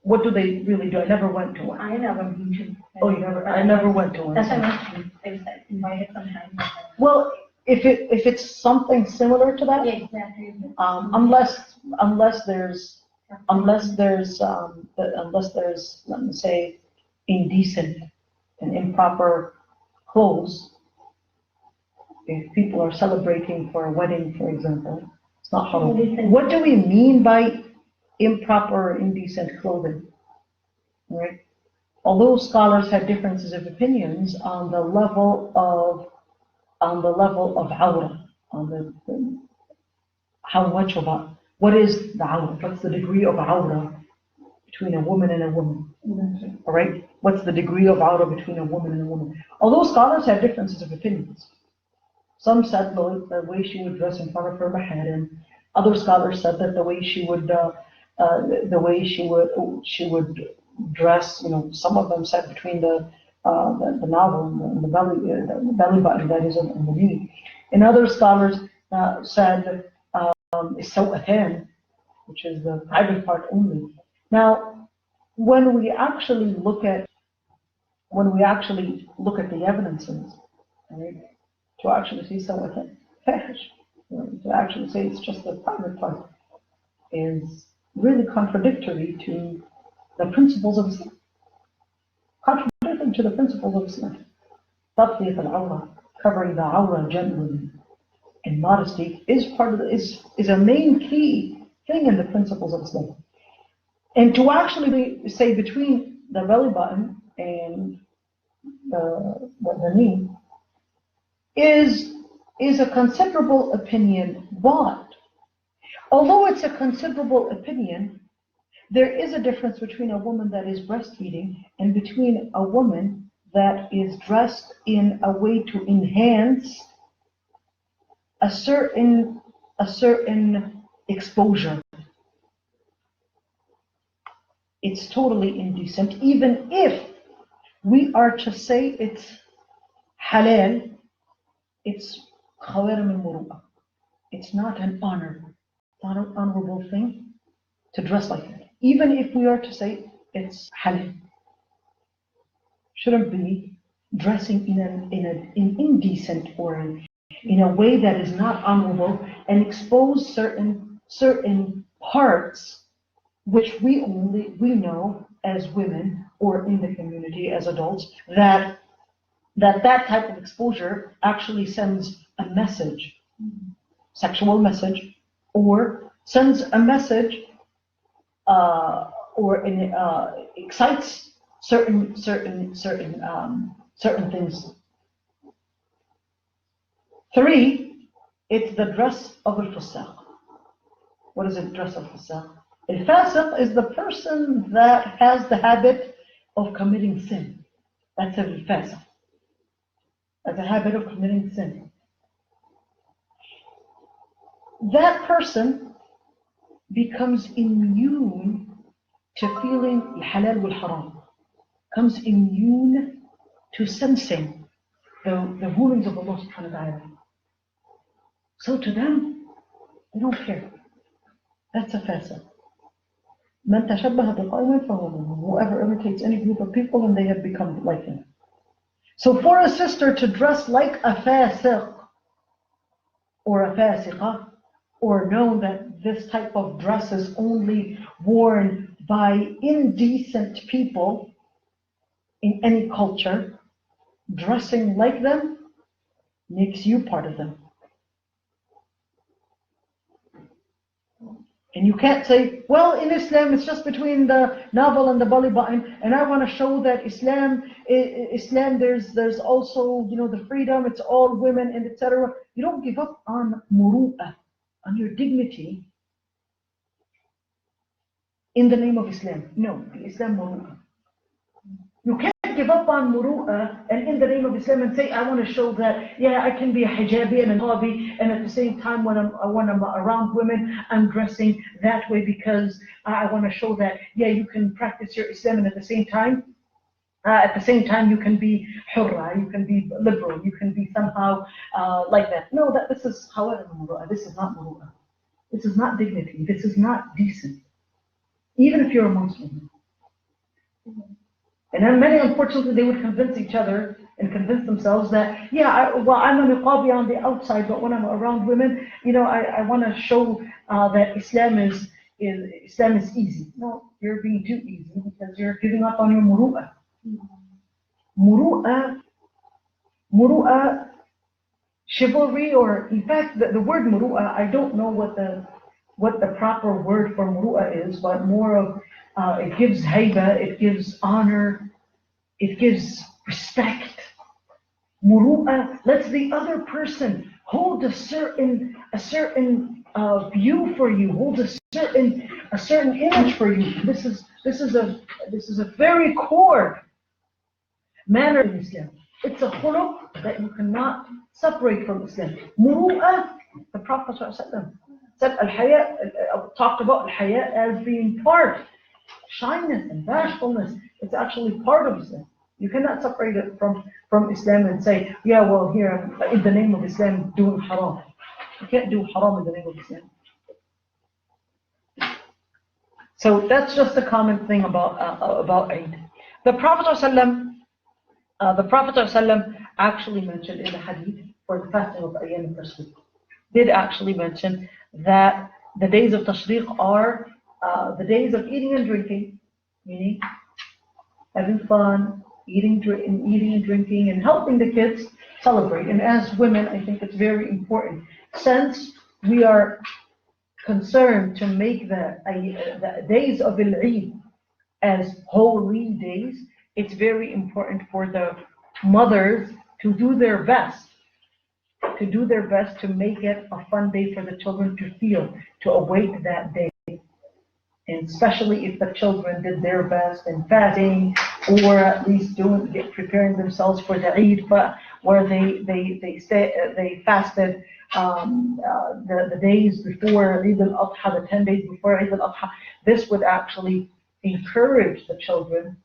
What do they really do? I never went to one.
I never been to.
Oh, you never? I never went to one.
That's why I'm asking. I was invited sometimes.
Well, if it's something similar to that,
Yeah, exactly.
unless there's let me say indecent and improper clothes. If people are celebrating for a wedding, for example, it's not haram. What do we mean by improper or indecent clothing? Right? Although scholars have differences of opinions on the level of awrah, how much of a, what is the awrah? What's the degree of awrah between a woman and a woman? All right? What's the degree of awrah between a woman and a woman? Although scholars have differences of opinions. Some said the way she would dress in front of her maharim. Other scholars said that the way she would dress. Some of them said between the navel and the belly button, that is, on the knee. And other scholars said sawatan, which is the private part only. Now, when we actually look at the evidences, right? To actually see sawatan, to actually say it's just the private part, is really contradictory to the principles of Islam. Contradictory to the principles of Islam. Tafsir al-awrah, covering the awrah generally, and modesty is a main key thing in the principles of Islam. And to actually say between the belly button and the knee is a considerable opinion, but although it's a considerable opinion, there is a difference between a woman that is breastfeeding and between a woman that is dressed in a way to enhance a certain exposure. It's totally indecent, even if we are to say it's halal. It's khawarim al-muru'ah. It's not an honor, not an honorable thing to dress like that. Even if we are to say it's halal, shouldn't be dressing in an indecent or in a way that is not honorable and expose certain parts which we know as women or in the community as adults that type of exposure actually sends a message, sexual message, or sends a message, excites certain things. 3, it's the dress of al-fusaq. What is the dress of al-fusaq? Al-fasiq is the person that has the habit of committing sin. That's al-fasiq. As a habit of committing sin. That person becomes immune to feeling halal wal haram, becomes immune to sensing the rulings of Allah subhanahu wa ta'ala. So to them, they don't care. That's a fasiq. Man tashabbaha biqawmin fahuwa minhum. Whoever imitates any group of people and they have become like him. So for a sister to dress like a fasiq or a fasiqah, or know that this type of dress is only worn by indecent people in any culture, dressing like them makes you part of them. And you can't say, well, in Islam, it's just between the navel and the belly button, and I want to show that Islam, there's also, the freedom, it's all women, and etc. You don't give up on muru'ah, on your dignity, in the name of Islam. No, Islam muru'ah. You can't give up on muru'ah and in the name of Islam and say, I want to show that, yeah, I can be a hijabi and a niqabi, and at the same time when I'm around women, I'm dressing that way because I want to show that, yeah, you can practice your Islam, and at the same time you can be hurra, you can be liberal, you can be somehow like that. No, this is, however, muru'ah. This is not muru'ah. This is not dignity. This is not decent. Even if you're a Muslim. And then many, unfortunately, they would convince each other and convince themselves that, yeah, I'm a niqabi on the outside, but when I'm around women, I want to show that Islam is easy. No, you're being too easy because you're giving up on your muru'ah. Muru'ah, chivalry, or in fact, the word muru'ah, I don't know what the proper word for muru'ah is, but more of it gives haiba, it gives honor, it gives respect. Muru'ah lets the other person hold a certain view for you, hold a certain image for you. This is a very core manner in Islam. It's a khuluq that you cannot separate from Islam. Muru'ah, the Prophet ﷺ said al-haya, talked about al-haya as being part. Shyness and bashfulness, it's actually part of Islam. You cannot separate it from Islam and say, yeah, well, here, in the name of Islam, doing haram. You can't do haram in the name of Islam. So that's just a common thing about Eid. The Prophet ﷺ actually mentioned in the hadith for the fasting of Ayyam al-Tashriq, did actually mention that the days of Tashriq are the days of eating and drinking, meaning having fun, eating and drinking, and helping the kids celebrate. And as women, I think it's very important, since we are concerned to make the days of Al-Eid as holy days, it's very important for the mothers to do their best to make it a fun day for the children to feel, to await that day. And especially if the children did their best in fasting, or at least preparing themselves for the Eid, but where they fasted the days before Eid al-Adha, the 10 days before Eid al-Adha. This would actually encourage the children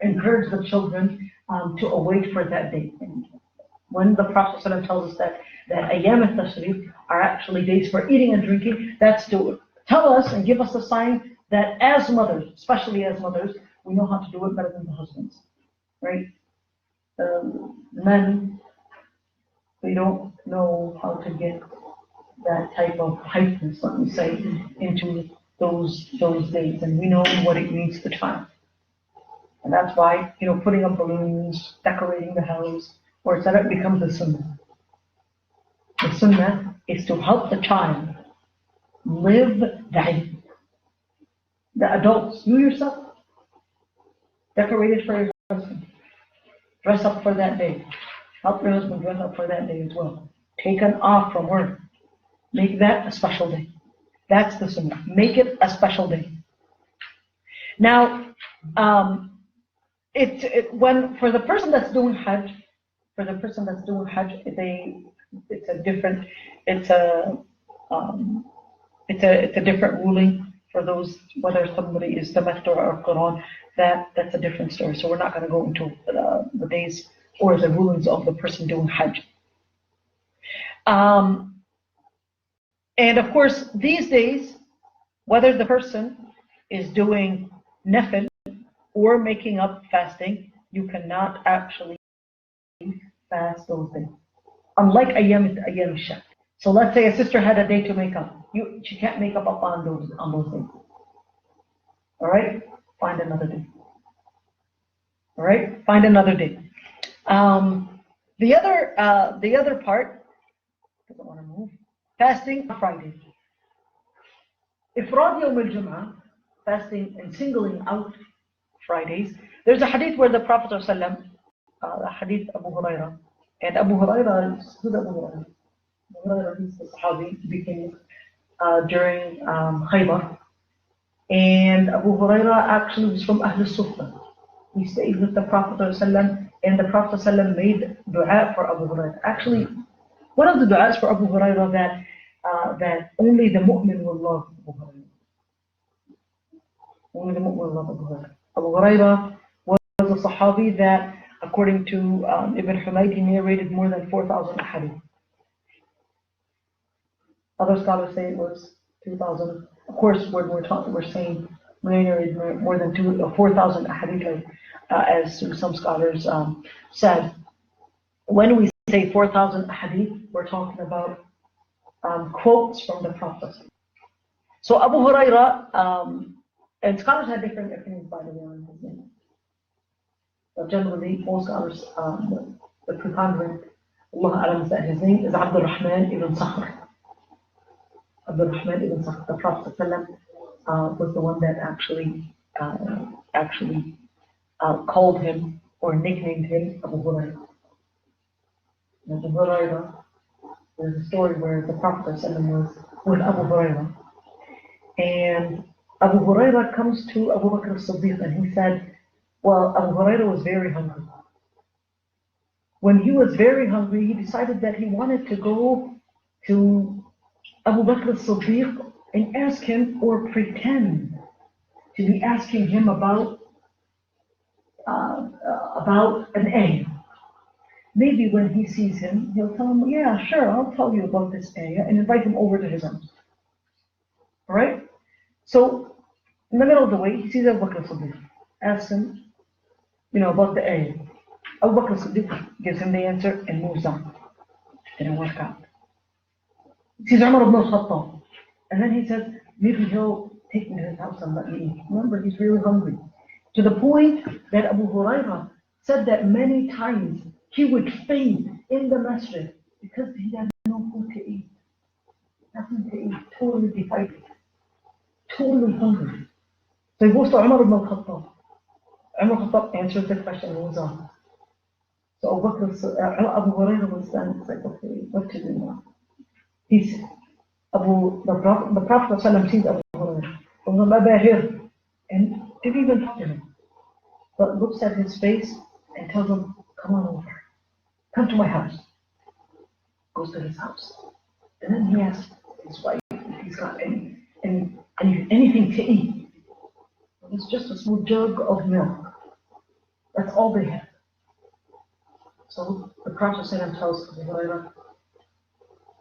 to await for that day. And when the Prophet ﷺ tells us that Ayyam al-Tashriq are actually days for eating and drinking, that's to tell us and give us a sign that as mothers, especially as mothers, we know how to do it better than the husbands, right? Men, we don't know how to get that type of hypeness, let me say, into those days, and we know what it means to child. And that's why, putting up balloons, decorating the house, or etc. becomes the sunnah. The sunnah is to help the child live the Eid. The adults, you yourself, decorate it for your husband. Dress up for that day. Help your husband dress up for that day as well. Take an off from work. Make that a special day. That's the sunnah. Make it a special day. Now, for the person that's doing Hajj, it's a different ruling for those, whether somebody is tamattu or Quran, that's a different story. So we're not going to go into the days or the rulings of the person doing Hajj. And of course, these days, whether the person is doing nafil or making up fasting, you cannot actually fast those days. Unlike Ayyam Shak. So let's say a sister had a day to make up. She can't make up on those days. All right? Find another day. All right? Find another day. The other part, doesn't want to move. Fasting on Friday. Ifrad Yawm al-Jum'ah, fasting and singling out Fridays. There's a hadith where the Prophet ﷺ, hadith Abu Hurairah, and Abu Hurairah, who's Abu Hurairah? Abu Hurairah, he's the Sahabi, he became during Khaybar. And Abu Hurairah actually was from Ahl al-Suffah. He stayed with the Prophet ﷺ, and the Prophet ﷺ made dua for Abu Hurairah. Actually, one of the du'as for Abu Hurairah that only the mu'min will love Abu Hurairah. Only the mu'min will love Abu Hurairah. Abu Hurairah was a Sahabi that, according to Ibn Humayd, he narrated more than 4,000 ahadith. Other scholars say it was 2,000. Of course, we're saying we narrated more than 4,000 ahadith, as some scholars said. When we say 4,000 ahadith, we're talking about quotes from the Prophet. So Abu Hurairah, and scholars had different opinions by the way on his name. But generally, most scholars, the preponderant, Allah Alam, is that his name is Abdul Rahman ibn Sakhr. Abdul Rahman ibn Sakhr. The Prophet was the one that actually called him or nicknamed him Abu Hurairah. Abu Hurairah, there's a story where the Prophet was with Abu Hurairah, and Abu Hurairah comes to Abu Bakr as-Siddiq and he said, well, Abu Hurairah was very hungry. When he was very hungry, he decided that he wanted to go to Abu Bakr as-Siddiq and ask him or pretend to be asking him about an ayah. Maybe when he sees him, he'll tell him, yeah, sure, I'll tell you about this ayah, and invite him over to his house. All right? So, in the middle of the way, he sees Abu Bakr as-Siddiq, asks him, about the ayah. Abu Bakr as-Siddiq gives him the answer and moves on. Didn't work out. He sees Umar ibn al-Khattab, and then he says, maybe he'll take me to his house and let me eat. Remember, he's really hungry. To the point that Abu Hurairah said that many times he would faint in the masjid because he had no food to eat. Nothing to eat, totally dehydrated, totally hungry. So he goes to Umar ibn al-Khattab. Umar ibn al-Khattab answers the question and moves on. So Abu Hurairah was then like, okay, what to do now? The Prophet ﷺ sees Abu Hurairah, and didn't even talk to him, but looks at his face and tells him, come on over, come to my house. Goes to his house, and then he asks his wife if he's got anything to eat. It's just a small jug of milk. That's all they have. So the Prophet ﷺ tells Abu Hurairah,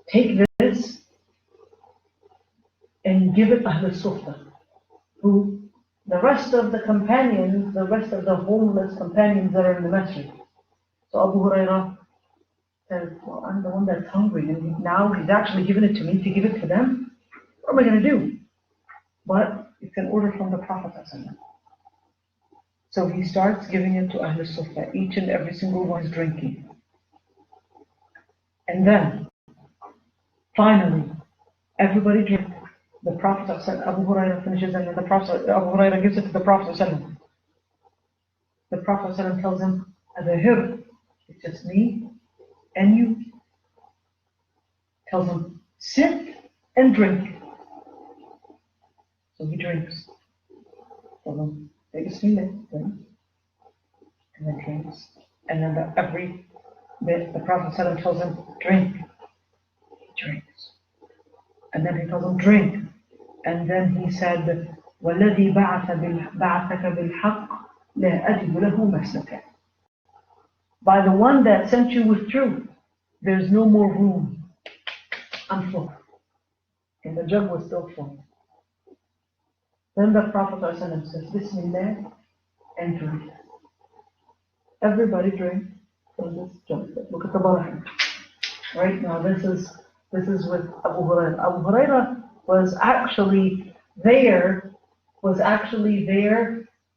take this and give it Ahl al-Suffah, who the rest of the companions, the rest of the homeless companions that are in the masjid. So Abu Hurairah says, well, I'm the one that's hungry, and now he's actually given it to me to give it to them. What am I going to do? But it's an order from the Prophet. So he starts giving it to Ahl al-Suffah. Each and every single one is drinking. And then, finally, everybody drinks. The Prophet said, Abu Hurairah finishes, and then Abu Hurairah gives it to the Prophet. The Prophet tells him, Adahir, it's just me and you. Tells him, sit and drink. So he drinks. Tells him, take a drink. And then drinks. And then the Prophet tells him, drink. He drinks. And then he tells him, drink. And then he said, وَالَّذِي بَعَثَكَ بِالْحَقِّ لَا أَجِدُ لَهُ مَسْلَكًا. By the one that sent you with truth, there's no more room. I'm full. And the jug was still full. Then the Prophet says, Bismillah, and drink. Everybody drink from this jug. Look at the bottom. Right now, this is with Abu Hurairah. Abu Hurairah was actually there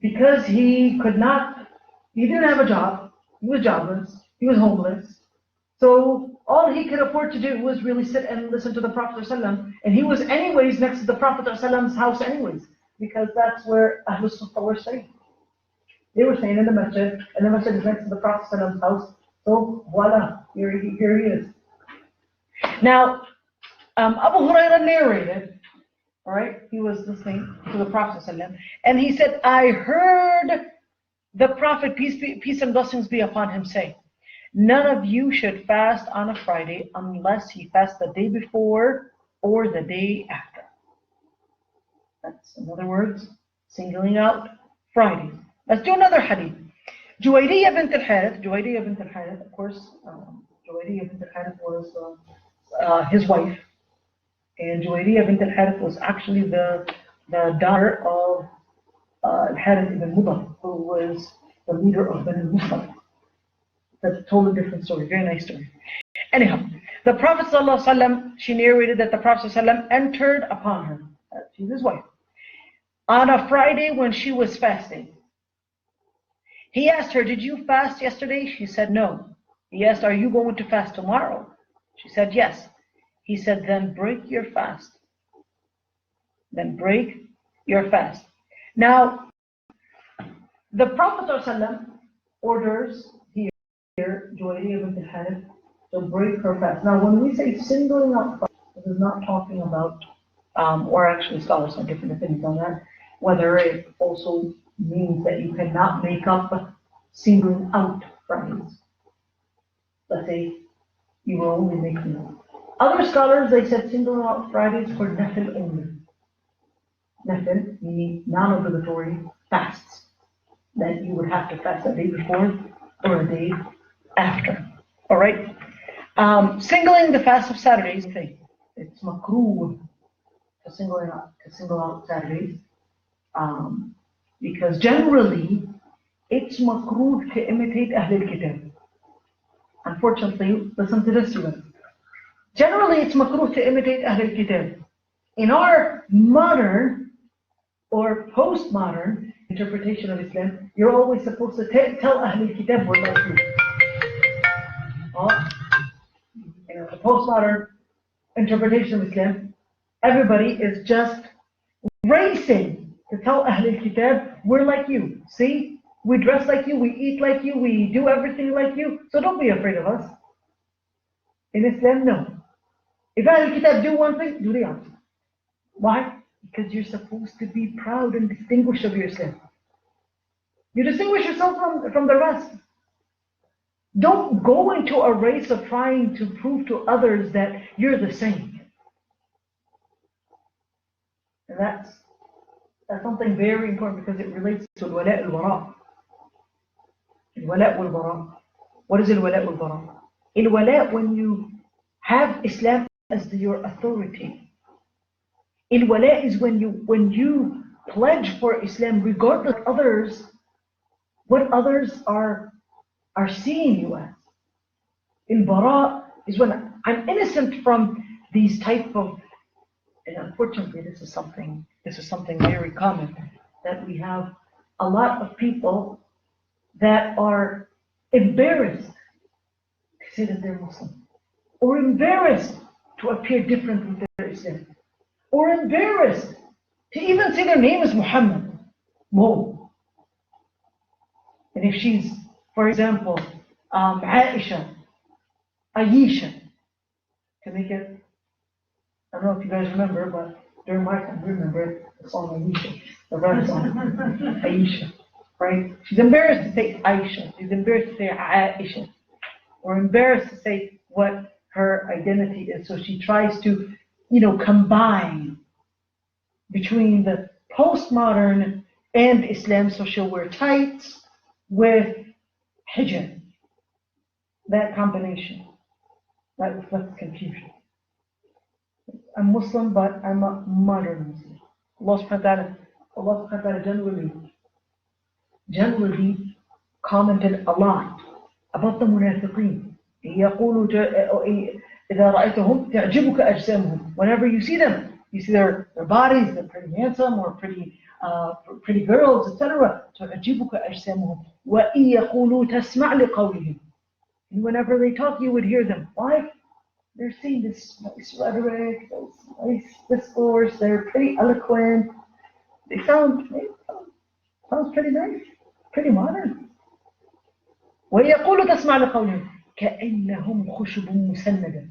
because he didn't have a job, he was jobless, he was homeless. So all he could afford to do was really sit and listen to the Prophet ﷺ, and he was anyways next to the Prophet ﷺ's house anyways, because that's where Ahlul Sufa were staying. They were staying in the masjid, and the masjid is next to the Prophet ﷺ's house, so voila, here he is. Now, Abu Hurairah narrated, all right, he was listening to the Prophet ﷺ, and he said, I heard the Prophet, peace and blessings be upon him, say, none of you should fast on a Friday unless he fasts the day before or the day after. That's, in other words, singling out Friday. Let's do another hadith. Juwayriyah bint al-Harith, of course, Juwayriyah bint al-Harith was his wife. And Juwayriyah bint al-Harith was actually the daughter of al-Harith ibn Mudar, who was the leader of Banu Muslim. That's a totally different story, very nice story. Anyhow, the Prophet ﷺ, she narrated that the Prophet ﷺ entered upon her, she's his wife, on a Friday when she was fasting. He asked her, did you fast yesterday? She said no. He asked, are you going to fast tomorrow? She said yes. He said, then break your fast. Then break your fast. Now, the Prophet ﷺ orders here, Juwayriyah bint al-Harith, to break her fast. Now, when we say singling out fast, this is not talking about, or actually scholars have different opinions on that, whether it also means that you cannot make up singling out Fridays. Let's say you were only making up. Other scholars, they said singling out Fridays for nafil only. Nafil, meaning non-obligatory fasts, that you would have to fast a day before or a day after. All right. Singling the fast of Saturdays, it's makruh to single out Saturdays, because generally it's makruh to imitate Ahlul Kitab. Unfortunately, listen to this students. Generally, it's makruh to imitate Ahlul Kitab. In our modern or postmodern interpretation of Islam, you're always supposed to tell Ahlul Kitab what they do. In the postmodern interpretation of Islam, everybody is just racing to tell Ahlul Kitab, we're like you. See, we dress like you, we eat like you, we do everything like you, so don't be afraid of us. In Islam, no. If Ahlul Kitab do one thing, do the other. Why? Because you're supposed to be proud and distinguished of yourself. You distinguish yourself from the rest. Don't go into a race of trying to prove to others that you're the same. And that's something very important because it relates to al-wala' al-bara. Al-wala' wal-bara. What is al-wala' wal-bara? Al-wala' when you have Islam as your authority. Al-wala' is when you pledge for Islam regardless of others, what others are seeing you as. Al-bara is when I'm innocent from these type of, and unfortunately this is something very common, that we have a lot of people that are embarrassed to say that they're Muslim, or embarrassed to appear different with their Islam, or embarrassed to even say their name is Muhammad. Whoa. And if she's, for example, Aysha, to make it, I don't know if you guys remember, but during my time, remember the song Aysha, the rap song, Aysha, right? She's embarrassed to say Aysha, she's embarrassed to say Aysha, or embarrassed to say what her identity is. So she tries to, combine between the postmodern and Islam. So she'll wear tights with hijab. That combination, that reflects confusion. I'm Muslim, but I'm a modern Muslim. Allah subhanahu wa ta'ala generally commented a lot about the munafiqeen. يقول إذا رأيتهم تعجبك أجسامهم. Whenever you see them, you see their bodies, they're pretty handsome or pretty girls, etc. تعجبك أجسامهم وإن يقولوا تسمع لقولهم. And whenever they talk, you would hear them. Why? They're saying this nice rhetoric, this nice discourse, they're pretty eloquent. They sounds pretty nice, pretty modern. ويقول تسمع لقولهم كأنهم خشب مسندة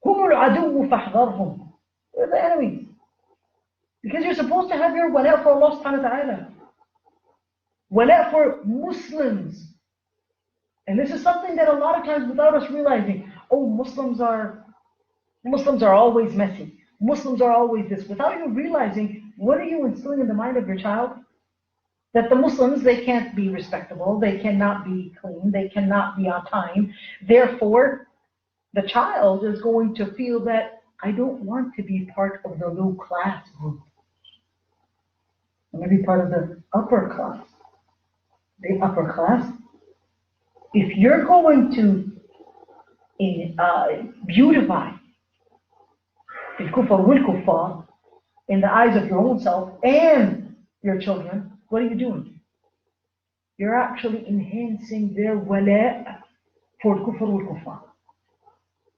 هم العدو فاحذرهم. They're the enemy. Because you're supposed to have your wala for Allah subhanahu wa ta'ala. Wala for Muslims. And this is something that a lot of times without us realizing, oh, Muslims are always messy. Muslims are always this. Without you realizing, what are you instilling in the mind of your child? That the Muslims, they can't be respectable, they cannot be clean, they cannot be on time. Therefore, the child is going to feel that I don't want to be part of the low class group. I'm going to be part of the upper class. The upper class. If you're going to beautify al-kufr wal-kuffar in the eyes of your own self and your children, what are you doing? You're actually enhancing their wala for al-kufr wal-kuffar.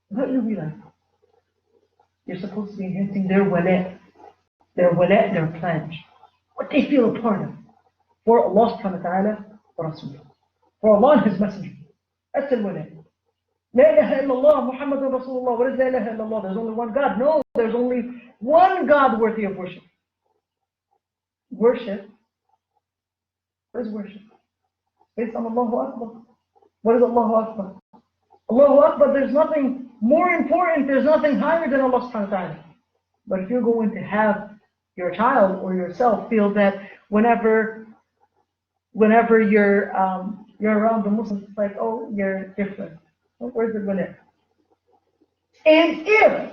What do you realize? You're supposed to be enhancing their wala, their pledge, what they feel a part of, for Allah subhanahu wa ta'ala wa Rasulullah, for Allah and His Messenger. That's al-wala. La ilaha illallah Muhammadun Rasulullah. What is la ilaha illallah? There's only one God. No, there's only one God worthy of worship. Worship. What is worship? Based on Allahu Akbar. What is Allahu Akbar? Allahu Akbar, there's nothing more important, there's nothing higher than Allah subhanahu wa ta'ala. But if you're going to have your child or yourself feel that whenever you're around the Muslims, it's like, oh, you're different. Where's the wala? And if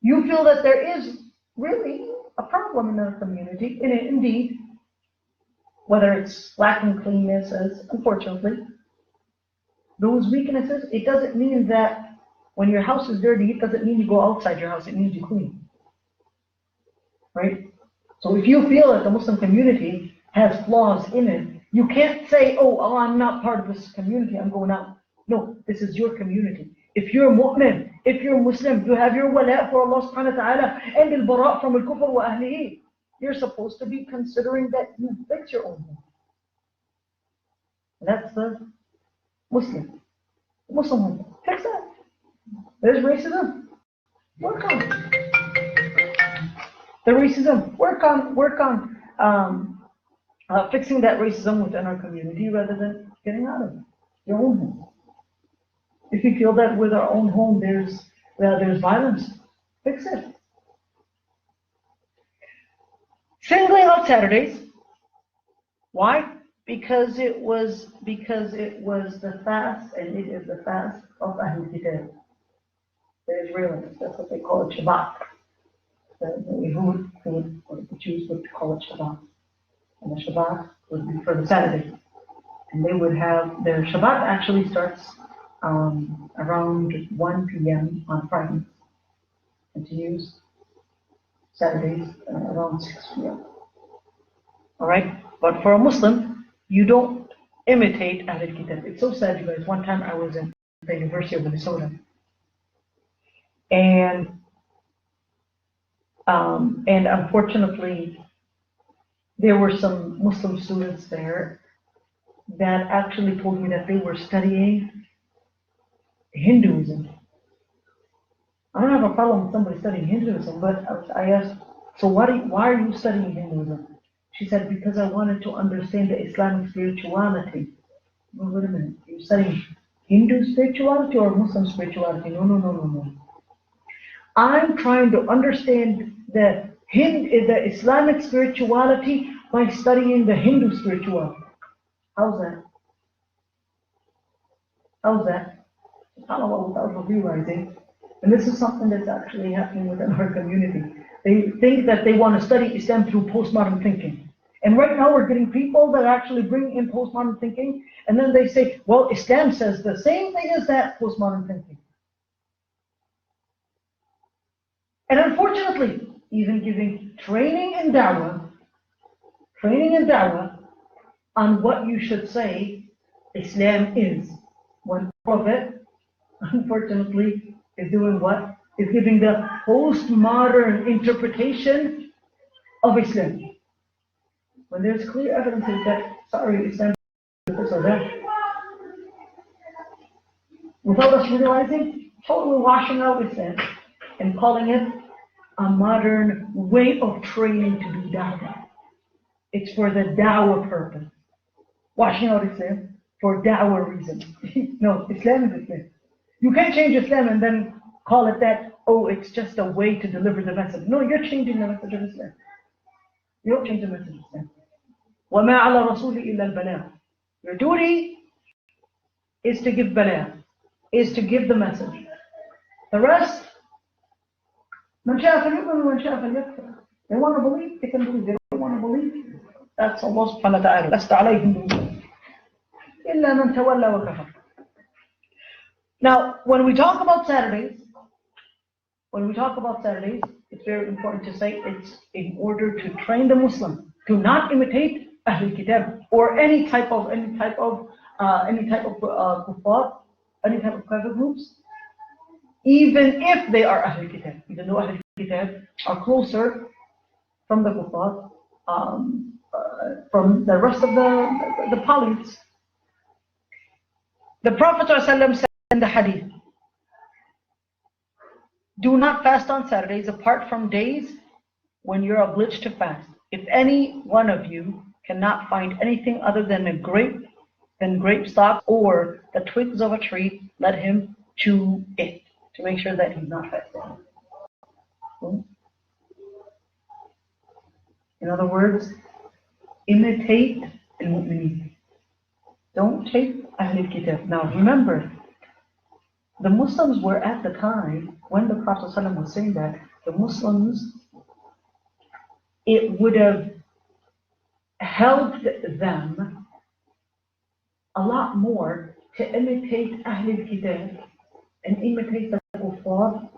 you feel that there is really a problem in our community, and indeed, whether it's lacking cleanness, as unfortunately, those weaknesses, it doesn't mean that when your house is dirty, it doesn't mean you go outside your house, it means you clean. Right? So if you feel that the Muslim community has flaws in it, you can't say, oh, I'm not part of this community, I'm going out. No, this is your community. If you're mu'min, if you're Muslim, you have your wala for Allah subhanahu wa ta'ala and al-bara' from al-kufr wa ahlihi. You're supposed to be considering that you fix your own home. That's the Muslim home. Fix that. There's racism. Work on it. The racism. Work on fixing that racism within our community rather than getting out of it. Your own home. If you feel that with our own home there's violence, fix it. Singling out Saturdays. Why? Because it was the fast, and it is the fast of Ahlul Kitab. The Israelis, that's what they call it, Shabbat. The Yehud or the Jews would call it Shabbat. And the Shabbat would be for the Saturday. And they would have, their Shabbat actually starts around 1 p.m. on Friday. Continues Saturdays around 6 p.m. Alright? But for a Muslim, you don't imitate Ahlul Kitab. It's so sad, you guys. One time I was in the University of Minnesota. And unfortunately, there were some Muslim students there that actually told me that they were studying Hinduism. I don't have a problem with somebody studying Hinduism, but I asked, so why are you studying Hinduism? She said, because I wanted to understand the Islamic spirituality. Well, wait a minute, you're studying Hindu spirituality or Muslim spirituality? No. I'm trying to understand the Islamic spirituality by studying the Hindu spirituality. How's that? I don't know without realizing. And this is something that's actually happening within our community. They think that they want to study Islam through postmodern thinking. And right now we're getting people that actually bring in postmodern thinking, and then they say, well, Islam says the same thing as that postmodern thinking. And unfortunately, even giving training in da'wah, on what you should say Islam is. When all of it, unfortunately, is doing what? Is giving the postmodern interpretation of Islam. When there's clear evidence that, sorry, Islam is this or that. Without us realizing, totally washing out Islam and calling it a modern way of training to do da'wah. It's for the da'wah purpose. Washing out Islam for da'wah reasons. No, Islam is Islam. You can't change Islam and then call it that, oh, it's just a way to deliver the message. No, you're changing the message of Islam. You don't change the message of Islam. وَمَا عَلَى رَسُولِ إِلَّا الْبَلَاغُ. Your duty is to give balagh, is to give the message. The rest, مَنْ شَاءَ فَلْيُؤْمِنْ وَمَنْ شَاءَ فَلْيَكْفُرْ. They want to believe, they can believe. They don't want to believe, that's Allah subhanahu wa ta'ala. لَسْتَ عَلَيْهِمْ بِمُسْلِمٍ إِلَّا مَنْ تَوَلَّى وَكَفَرَ. Now, when we talk about Saturdays, it's very important to say it's in order to train the Muslim to not imitate Ahlul Kitab or any type of kuffar, any type of private groups, even if they are Ahlul Kitab, even though Ahlul Kitab are closer from the kuffar, from the rest of the polytheists. The Prophet ﷺ said in the hadith, do not fast on Saturdays apart from days when you're obliged to fast. If any one of you cannot find anything other than grape stalks or the twigs of a tree, let him chew it to make sure that he's not fasting. In other words, imitate al-mu'mineen. Don't take Ahlul Kitab. Now remember, the Muslims were at the time, when the Prophet ﷺ was saying that, the Muslims, it would have helped them a lot more to imitate Ahlul Kitab and imitate the kuffar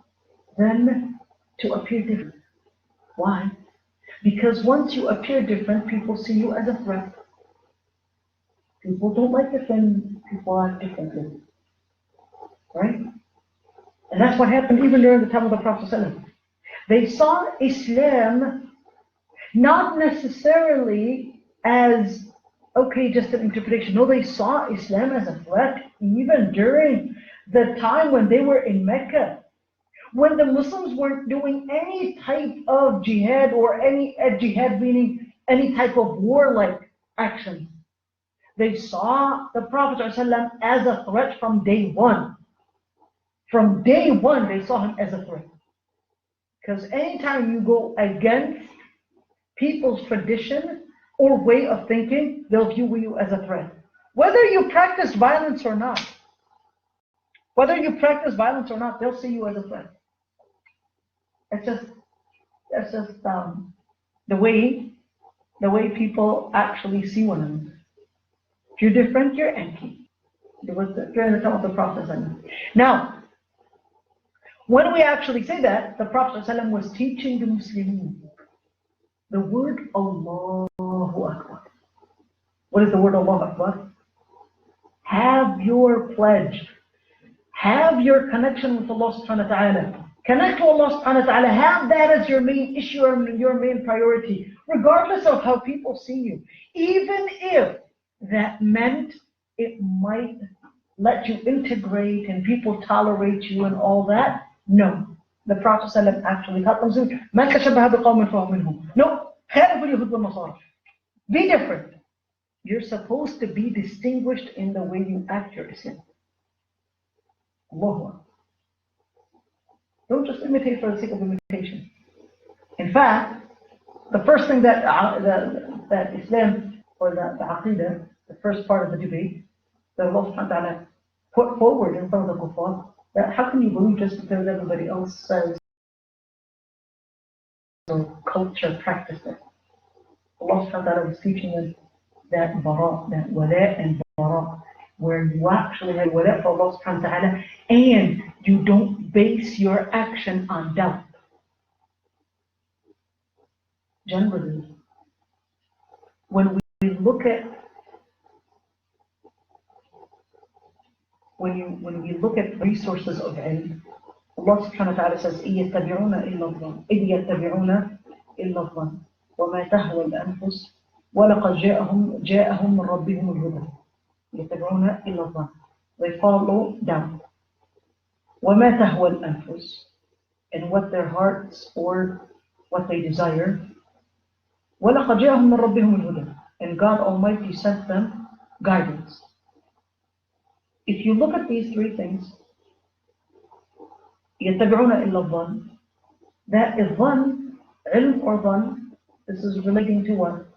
than to appear different. Why? Because once you appear different, people see you as a threat. People don't like it when people act differently. Right? And that's what happened even during the time of the Prophet ﷺ. They saw Islam not necessarily as, okay, just an interpretation. No, they saw Islam as a threat even during the time when they were in Mecca. When the Muslims weren't doing any type of jihad, or any jihad meaning any type of warlike action. They saw the Prophet ﷺ as a threat from day one. From day one, they saw him as a threat. Because anytime you go against people's tradition or way of thinking, they'll view you as a threat. Whether you practice violence or not, they'll see you as a threat. That's just the way people actually see one another. If you're different, you're enemy. It was during the time of the Prophet. Now, when we actually say that, the Prophet ﷺ was teaching the Muslims the word Allahu Akbar. What is the word Allahu Akbar? Have your pledge. Have your connection with Allah subhanahu wa ta'ala. Connect to Allah subhanahu wa ta'ala. Have that as your main issue or your main priority, regardless of how people see you. Even if that meant it might let you integrate and people tolerate you and all that. No. The Prophet ﷺ actually taught them, مَنْ تَشَبَّهَ بِقَوْمٍ فَهُوَ مِنْهُمْ. No. Be different. You're supposed to be distinguished in the way you act your Islam. Allahu Akbar. Don't just imitate for the sake of imitation. In fact, the first thing that Islam, or the Aqidah, the first part of the debate, that Allah subhanahu wa ta'ala put forward in front of the kuffar, that how can you believe just because everybody else says or culture practice it? Allah subhanahu wa ta'ala was teaching us that bara, that wala and bara, where you actually have wala for Allah subhanahu wa ta'ala and you don't base your action on doubt. Generally, when we look at when you look at resources of ilm, Allah subhanahu wa ta'ala says, إِن يَتَّبِعُونَ إِلَّا الظَّنَّ إِن يَتَّبِعُونَ إِلَّا الظَّنَّ وَمَا تَهْوَى الْأَنفُسُ وَلَقَدْ جَاءَهُم مِّن رَّبِّهِمُ الْهُدَى يَتَّبِعُونَ إِلَّا الظَّنَّ. They follow down. وَمَا تَهْوَى الْأَنفُسُ, and what their hearts or what they desire. وَلَقَدْ جَاءَهُم مِّن رَّبِّهِمُ الْهُدَى, and God Almighty sent them guidance. If you look at these three things, يَتَّبِعُونَ إِلَّا الظَّنَّ, that is ظَنَّ, ilm or ظَنَّ, this is relating to what?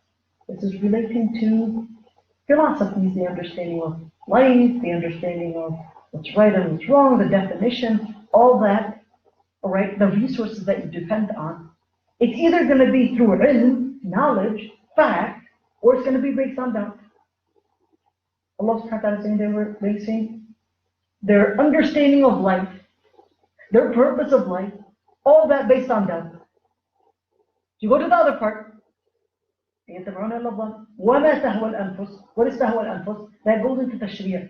This is relating to philosophies, the understanding of life, the understanding of what's right and what's wrong, the definition, all that, all right, the resources that you depend on. It's either going to be through ilm, knowledge, fact, or it's going to be based on doubt. Allah subhanahu wa ta'ala is saying they were basing their understanding of life, their purpose of life, all that based on doubt. You go to the other part. What is tahwa al-anfus? That goes into tashriya.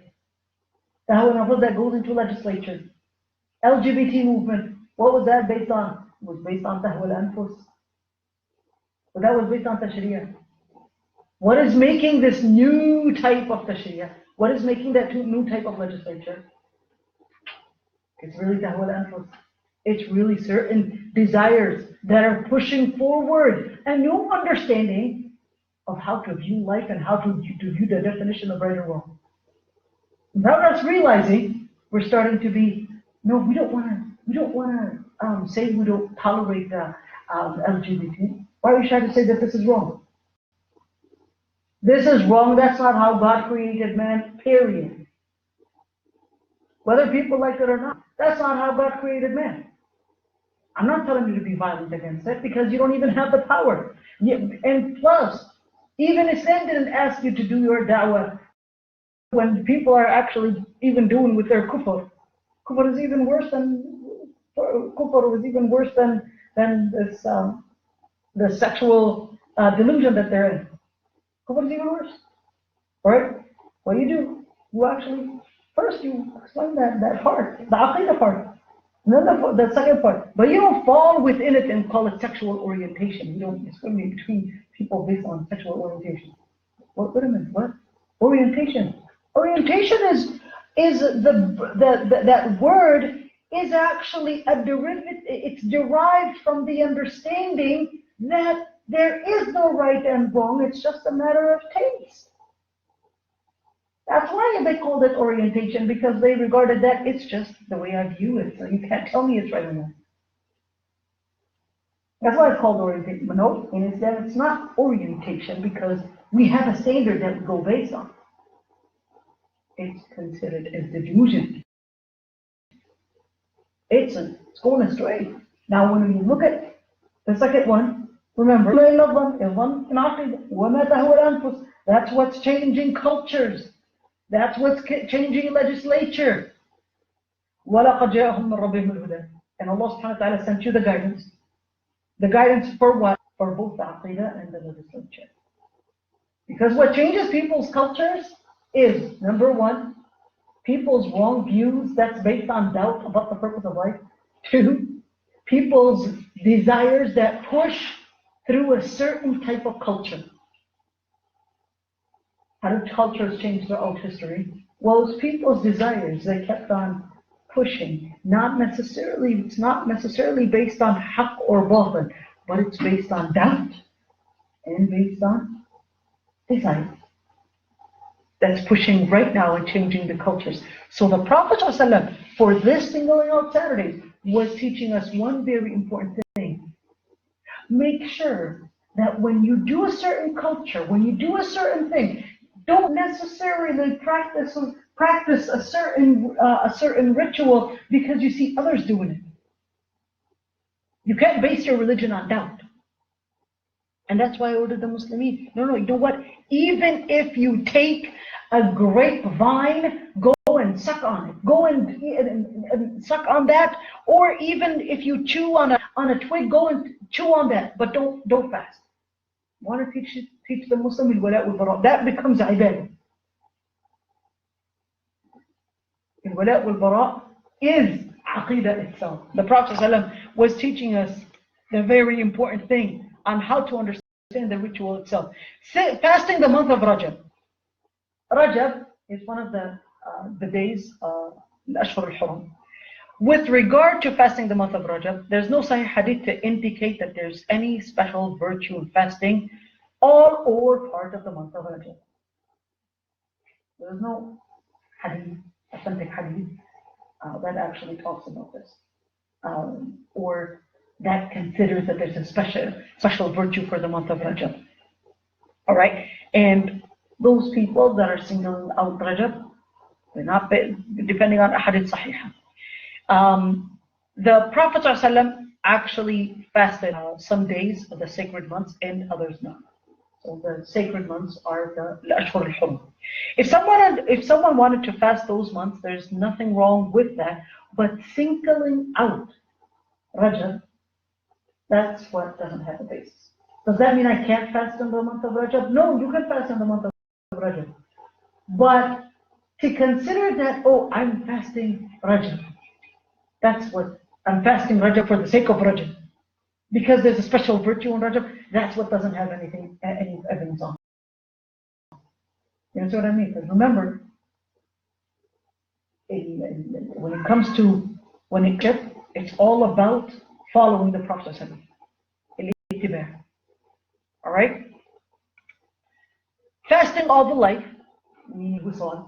Tahwa al-anfus, that goes into legislature. LGBT movement, what was that based on? It was based on tahwa al-anfus. But that was based on tashriya. What is making this new type of tashriya? What is making that new type of legislature? It's really tahwa al-anfus. It's really certain desires that are pushing forward a new understanding of how to view life and how to view the definition of right and wrong. Now that's realizing we're starting to be, no, we don't want to say we don't tolerate LGBT. Why are we trying to say that this is wrong? This is wrong. That's not how God created man, period. Whether people like it or not, that's not how God created man. I'm not telling you to be violent against it because you don't even have the power. And plus, even Islam didn't ask you to do your da'wah when people are actually even doing with their kufr. Kufr is even worse than this the sexual delusion that they're in. Kufr is even worse. Right? What do? You actually first you explain that part, the aqidah part. Then the second part. But you don't fall within it and call it sexual orientation. You don't discriminate between people based on sexual orientation. Wait a minute, what? Orientation. Orientation is that word is actually a derivative. It's derived from the understanding that there is no right and wrong. It's just a matter of taste. That's why they called it orientation, because they regarded that it's just the way I view it. So you can't tell me it's right or wrong. That's why it's called orientation. But no, in Islam it's not orientation because we have a standard that we go based on. It's considered as delusion. It's going astray. Now when we look at the second one, remember, that's what's changing cultures. That's what's changing legislature. وَلَقَدْ جَاءَهُم مِّن رَّبِّهِمُ الْهُدَى. And Allah subhanahu wa ta'ala sent you the guidance. The guidance for what? For both the aqidah and the legislature. Because what changes people's cultures is, number one, people's wrong views that's based on doubt about the purpose of life. Two, people's desires that push through a certain type of culture. How do cultures change throughout history? Well, it's people's desires. They kept on pushing. It's not necessarily based on haqq or batil, but it's based on doubt and based on desire. That's pushing right now and changing the cultures. So the Prophet ﷺ, for this singling out Saturdays, was teaching us one very important thing. Make sure that when you do a certain culture, when you do a certain thing, don't necessarily practice a certain ritual because you see others doing it. You can't base your religion on doubt. And that's why I ordered the muslimah. No, you know what? Even if you take a grapevine, go and suck on it. Go and suck on that. Or even if you chew on a twig, go and chew on that. But don't fast. Want to teach the Muslim that becomes ibadah. الولاء والبراء is aqidah itself. The Prophet ﷺ was teaching us the very important thing on how to understand the ritual itself. Fasting the month of Rajab. Rajab is one of the days, al-Ashhur al-Huram. With regard to fasting the month of Rajab, there's no Sahih hadith to indicate that there's any special virtue in fasting all or part of the month of Rajab. There's no hadith, authentic hadith, that actually talks about this, or that considers that there's a special virtue for the month of Rajab. All right, and those people that are singling out Rajab, they're not depending on hadith sahih. The Prophet ﷺ actually fasted some days of the sacred months and others not. So the sacred months are the Ashhur al-Hurum. If someone wanted to fast those months, there's nothing wrong with that. But singling out Rajab, that's what doesn't have a basis. Does that mean I can't fast in the month of Rajab? No, you can fast in the month of Rajab. But to consider that, oh, I'm fasting Rajab, that's what, I'm fasting Rajab for the sake of Rajab, because there's a special virtue in Rajab, that's what doesn't have any evidence on. You know what I mean? Because remember, when it comes to, it's all about following the Prophet. All right? Fasting all the life, we saw,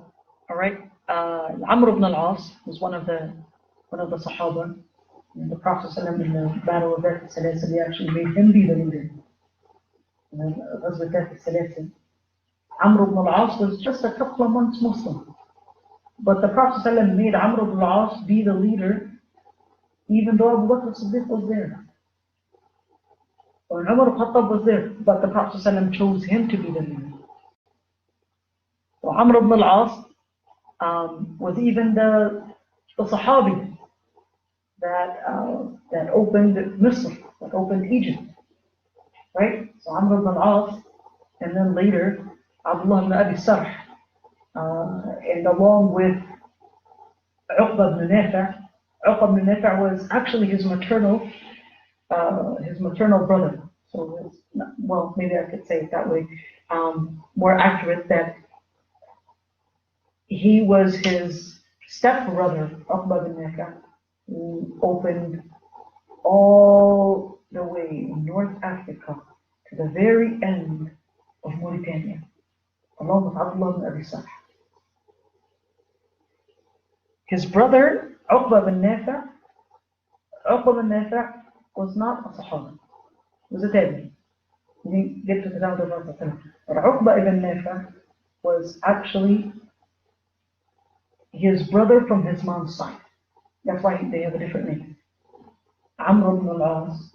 all right? Amr ibn al-As was one of the Sahaba. And the Prophet in the Battle of Death he actually made him be the leader. Amr ibn al-As was just a couple of months Muslim. But the Prophet made Amr ibn al-As be the leader, even though Abu Bakr as-Siddiq was there. Or Umar al-Khattab was there, but the Prophet chose him to be the leader. So Amr ibn al-As was even the Sahabi that opened Misr, that opened Egypt, right? So Amr ibn al-As, and then later Abdullah ibn Abi Sarh, and along with Uqba ibn Nafi'. Uqba ibn Nafi' was actually his maternal brother. So, well, maybe I could say it that way, more accurate, that he was his stepbrother, Uqba ibn Nafi', who opened all the way in North Africa to the very end of Mauritania, along with Abdullah ibn Abi Sarh. His brother, Uqba ibn Nafi', was not a Sahaba, he was a Tabi'i. He didn't get to the time of the Prophet. But Uqba ibn Nafi' was actually his brother from his mom's side. That's why they have a different name. Amr ibn al-As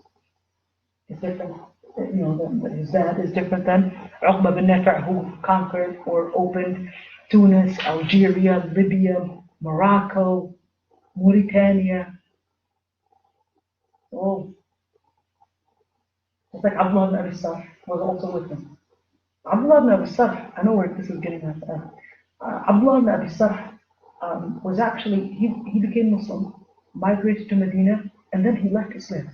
is different, his dad is different than Uqba ibn Nafi' who conquered or opened Tunis, Algeria, Libya, Morocco, Mauritania. Oh, it's like Abdullah ibn Abi Sarh was also with him. Abdullah ibn Abi Sarh, I know where this is getting at. Abdullah ibn Abi Sarh was actually, he became Muslim, migrated to Medina, and then he left Islam.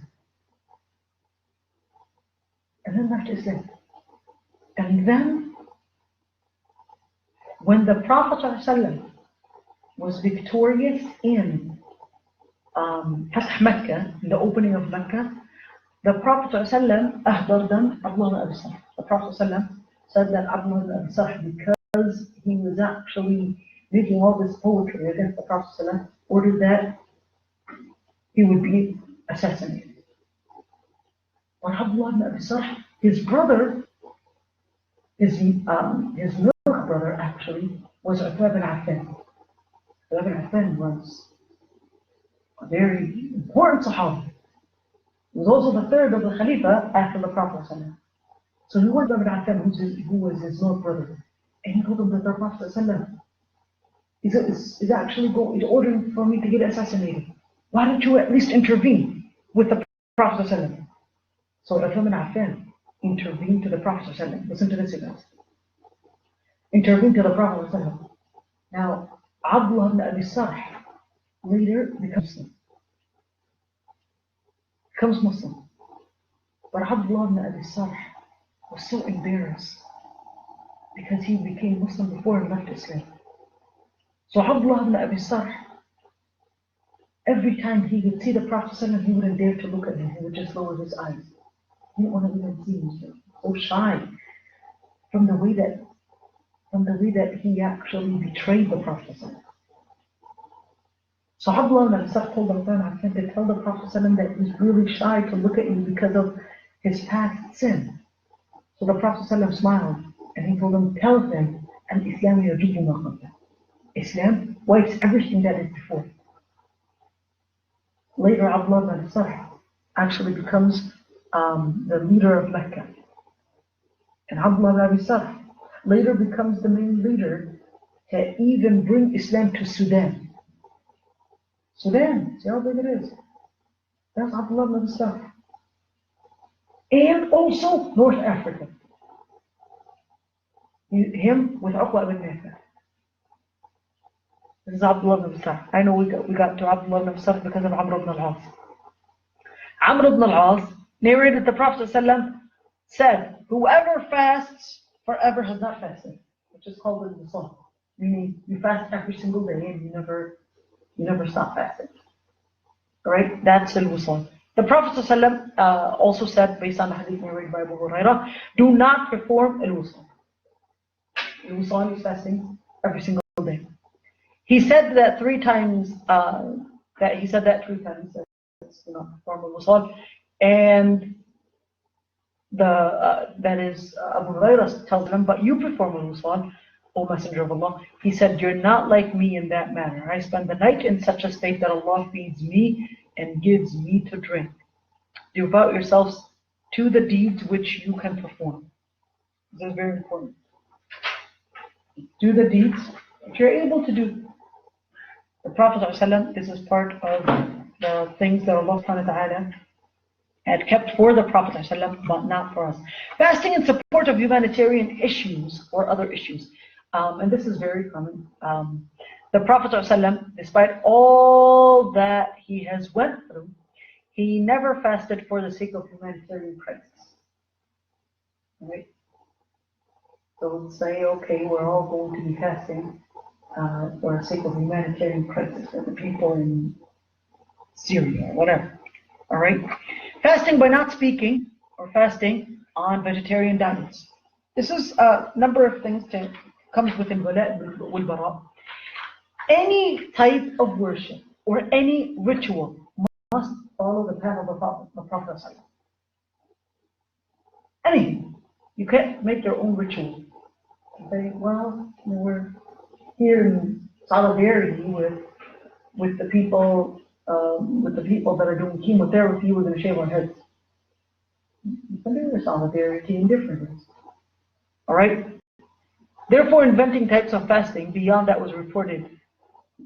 And then, when the Prophet ﷺ was victorious in Fath Mecca, in the opening of Mecca, the Prophet ﷺ ahdar them Abdullah ibn Abi Sarh. The Prophet ﷺ said that Abdullah ibn Abi Sarh, because he was actually making all this poetry against the Prophet ﷺ, ordered that he would be assassinated. But Abdullah ibn Abi Sarh, his brother, his milk brother actually, was Uthman ibn Affan. Uthman ibn Affan was a very important Sahaba. He was also the third of the Khalifa after the Prophet ﷺ. So he went to Ibn Affan, who was his milk brother, and he told him that the Prophet ﷺ is actually ordering for me to get assassinated. Why don't you at least intervene with the Prophet ﷺ? So Uthman ibn Affan intervened to the Prophet ﷺ. Listen to this, you guys. Intervened to the Prophet ﷺ. Now, Abdullah ibn Abi Sarh later becomes Muslim. But Abdullah ibn Abi Sarh was so embarrassed because he became Muslim before he left Islam. So Abdullah ibn Abi Sarh, every time he would see the Prophet ﷺ, he wouldn't dare to look at him. He would just lower his eyes. He didn't want to even see him. So shy from the way that he actually betrayed the Prophet ﷺ. So Abdullah ibn Abi Sarh told I can't tell the Prophet ﷺ that he's really shy to look at you because of his past sin. So the Prophet ﷺ smiled and he told him, tell them, Al-Islam yajubu ma qabla. Islam wipes everything that is before. Later, Abdullah ibn Abi Sarh actually becomes the leader of Mecca. And Abdullah ibn Abi Sarh later becomes the main leader to even bring Islam to Sudan. Sudan, see how big it is. That's Abdullah ibn Abi Sarh. And also North Africa. Him with Uqba ibn Nafi'. This is Abdullah ibn Abi Sarh. I know we got to Abdullah ibn Abi Sarh because of Amr ibn al-As. Amr ibn al-As narrated the Prophet ﷺ said, whoever fasts forever has not fasted, which is called al-Wazwaz. Meaning you fast every single day and you never stop fasting. Alright, that's al-Wazwaz. The Prophet ﷺ also said, based on the hadith narrated by Abu Hurairah, do not perform al-Wazwaz. Al-Wazwaz is fasting every single day. He said that three times. That's not perform al-Wazwaz, and that is Abu Hurairah tells them, but you perform al-Wazwaz, O Messenger of Allah. He said, you're not like me in that manner. I spend the night in such a state that Allah feeds me and gives me to drink. Devote yourselves to the deeds which you can perform. This is very important. Do the deeds that you're able to do. The Prophet ﷺ, this is part of the things that Allah subhanahu wa ta'ala had kept for the Prophet ﷺ, but not for us. Fasting in support of humanitarian issues or other issues. And this is very common. The Prophet ﷺ, despite all that he has went through, he never fasted for the sake of humanitarian crisis. Right? So let's say, okay, we're all going to be fasting for the sake of humanitarian crisis for the people in Syria or whatever. All right? Fasting by not speaking or fasting on vegetarian diets. This is a number of things that comes within wala' wal bara'. Any type of worship or any ritual must follow the path of the Prophet. Anything. You can't make your own ritual. You say, well, we're here in solidarity with the people that are doing chemotherapy. We're going to shave our heads. You can do your solidarity in different ways. All right. Therefore, inventing types of fasting beyond that was reported,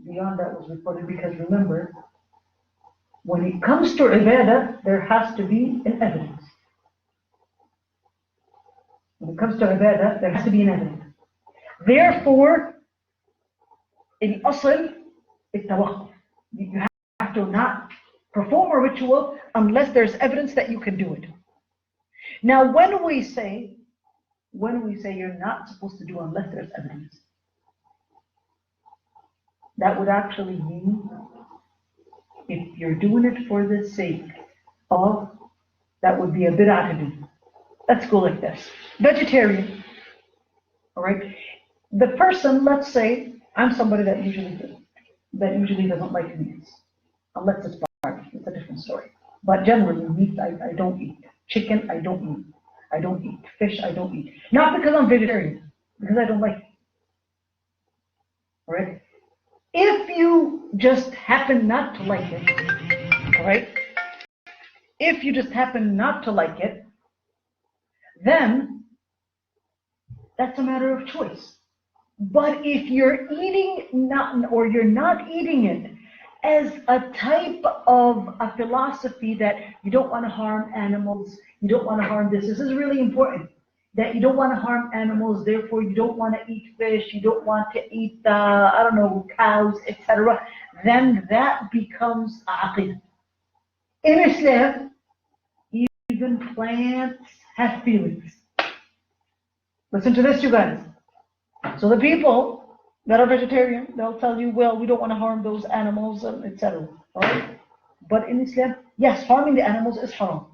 because remember, when it comes to ibadah, there has to be an evidence. When it comes to ibadah, there has to be an evidence. Therefore, in asl, you have to not perform a ritual unless there's evidence that you can do it. Now, when we say you're not supposed to do unless there's evidence, that would actually mean if you're doing it for the sake of, that would be a bid'ah to do. Let's go like this. Vegetarian, all right? The person, let's say, I'm somebody that usually doesn't like meat, unless it's barbecue. It's a different story. But generally, meat I don't eat. Chicken I don't eat. I don't eat fish. I don't eat. Not because I'm vegetarian, because I don't like it. All right? If you just happen not to like it, all right? If you just happen not to like it, then that's a matter of choice. But if you're you're not eating it as a type of a philosophy that you don't want to harm animals, you don't want to harm this is really important. that you don't want to harm animals, therefore you don't want to eat fish, you don't want to eat, cows, etc., then that becomes aqidah. In Islam, even plants have feelings. Listen to this, you guys. So the people that are vegetarian, they'll tell you, well, we don't want to harm those animals, etc. Alright? But in Islam, yes, harming the animals is haram.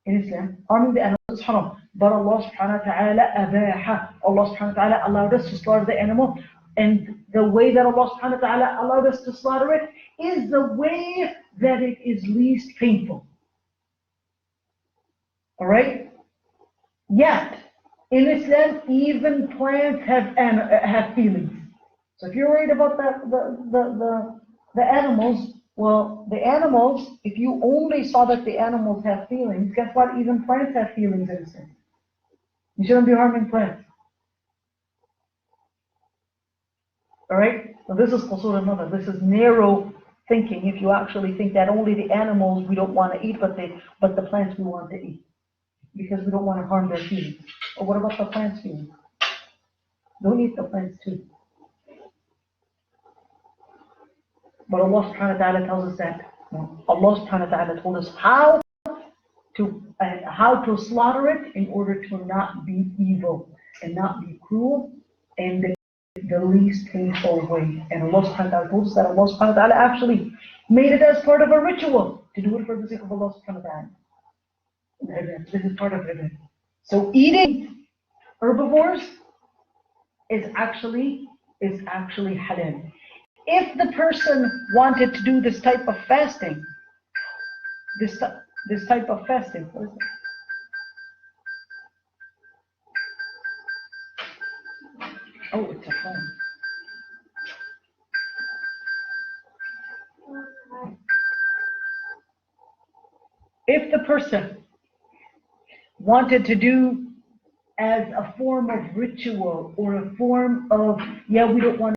In Islam, harming the animals is haram. But Allah subhanahu wa ta'ala abaha. Allah subhanahu wa ta'ala allowed us to slaughter the animal. And the way that Allah subhanahu wa ta'ala allowed us to slaughter it is the way that it is least painful. Alright? Yet, in Islam, even plants have feelings. So if you're worried about the animals, well, the animals, if you only saw that the animals have feelings, guess what? Even plants have feelings in a sense. You shouldn't be harming plants. Alright? So this is qusur al-nazar. This is narrow thinking if you actually think that only the animals we don't want to eat, but the plants we want to eat. Because we don't want to harm their feelings. Or what about the plants' feelings? Don't eat the plants too. But Allah subhanahu wa ta'ala tells us that Allah subhanahu wa ta'ala told us how to slaughter it in order to not be evil and not be cruel and the least painful way. And Allah subhanahu wa ta'ala told us that Allah subhanahu wa ta'ala actually made it as part of a ritual to do it for the sake of Allah subhanahu wa ta'ala. This is part of it. So eating herbivores is actually halal. If the person wanted to do this type of fasting, what is it? Oh, it's a phone. If the person wanted to do as a form of ritual or a form of, we don't want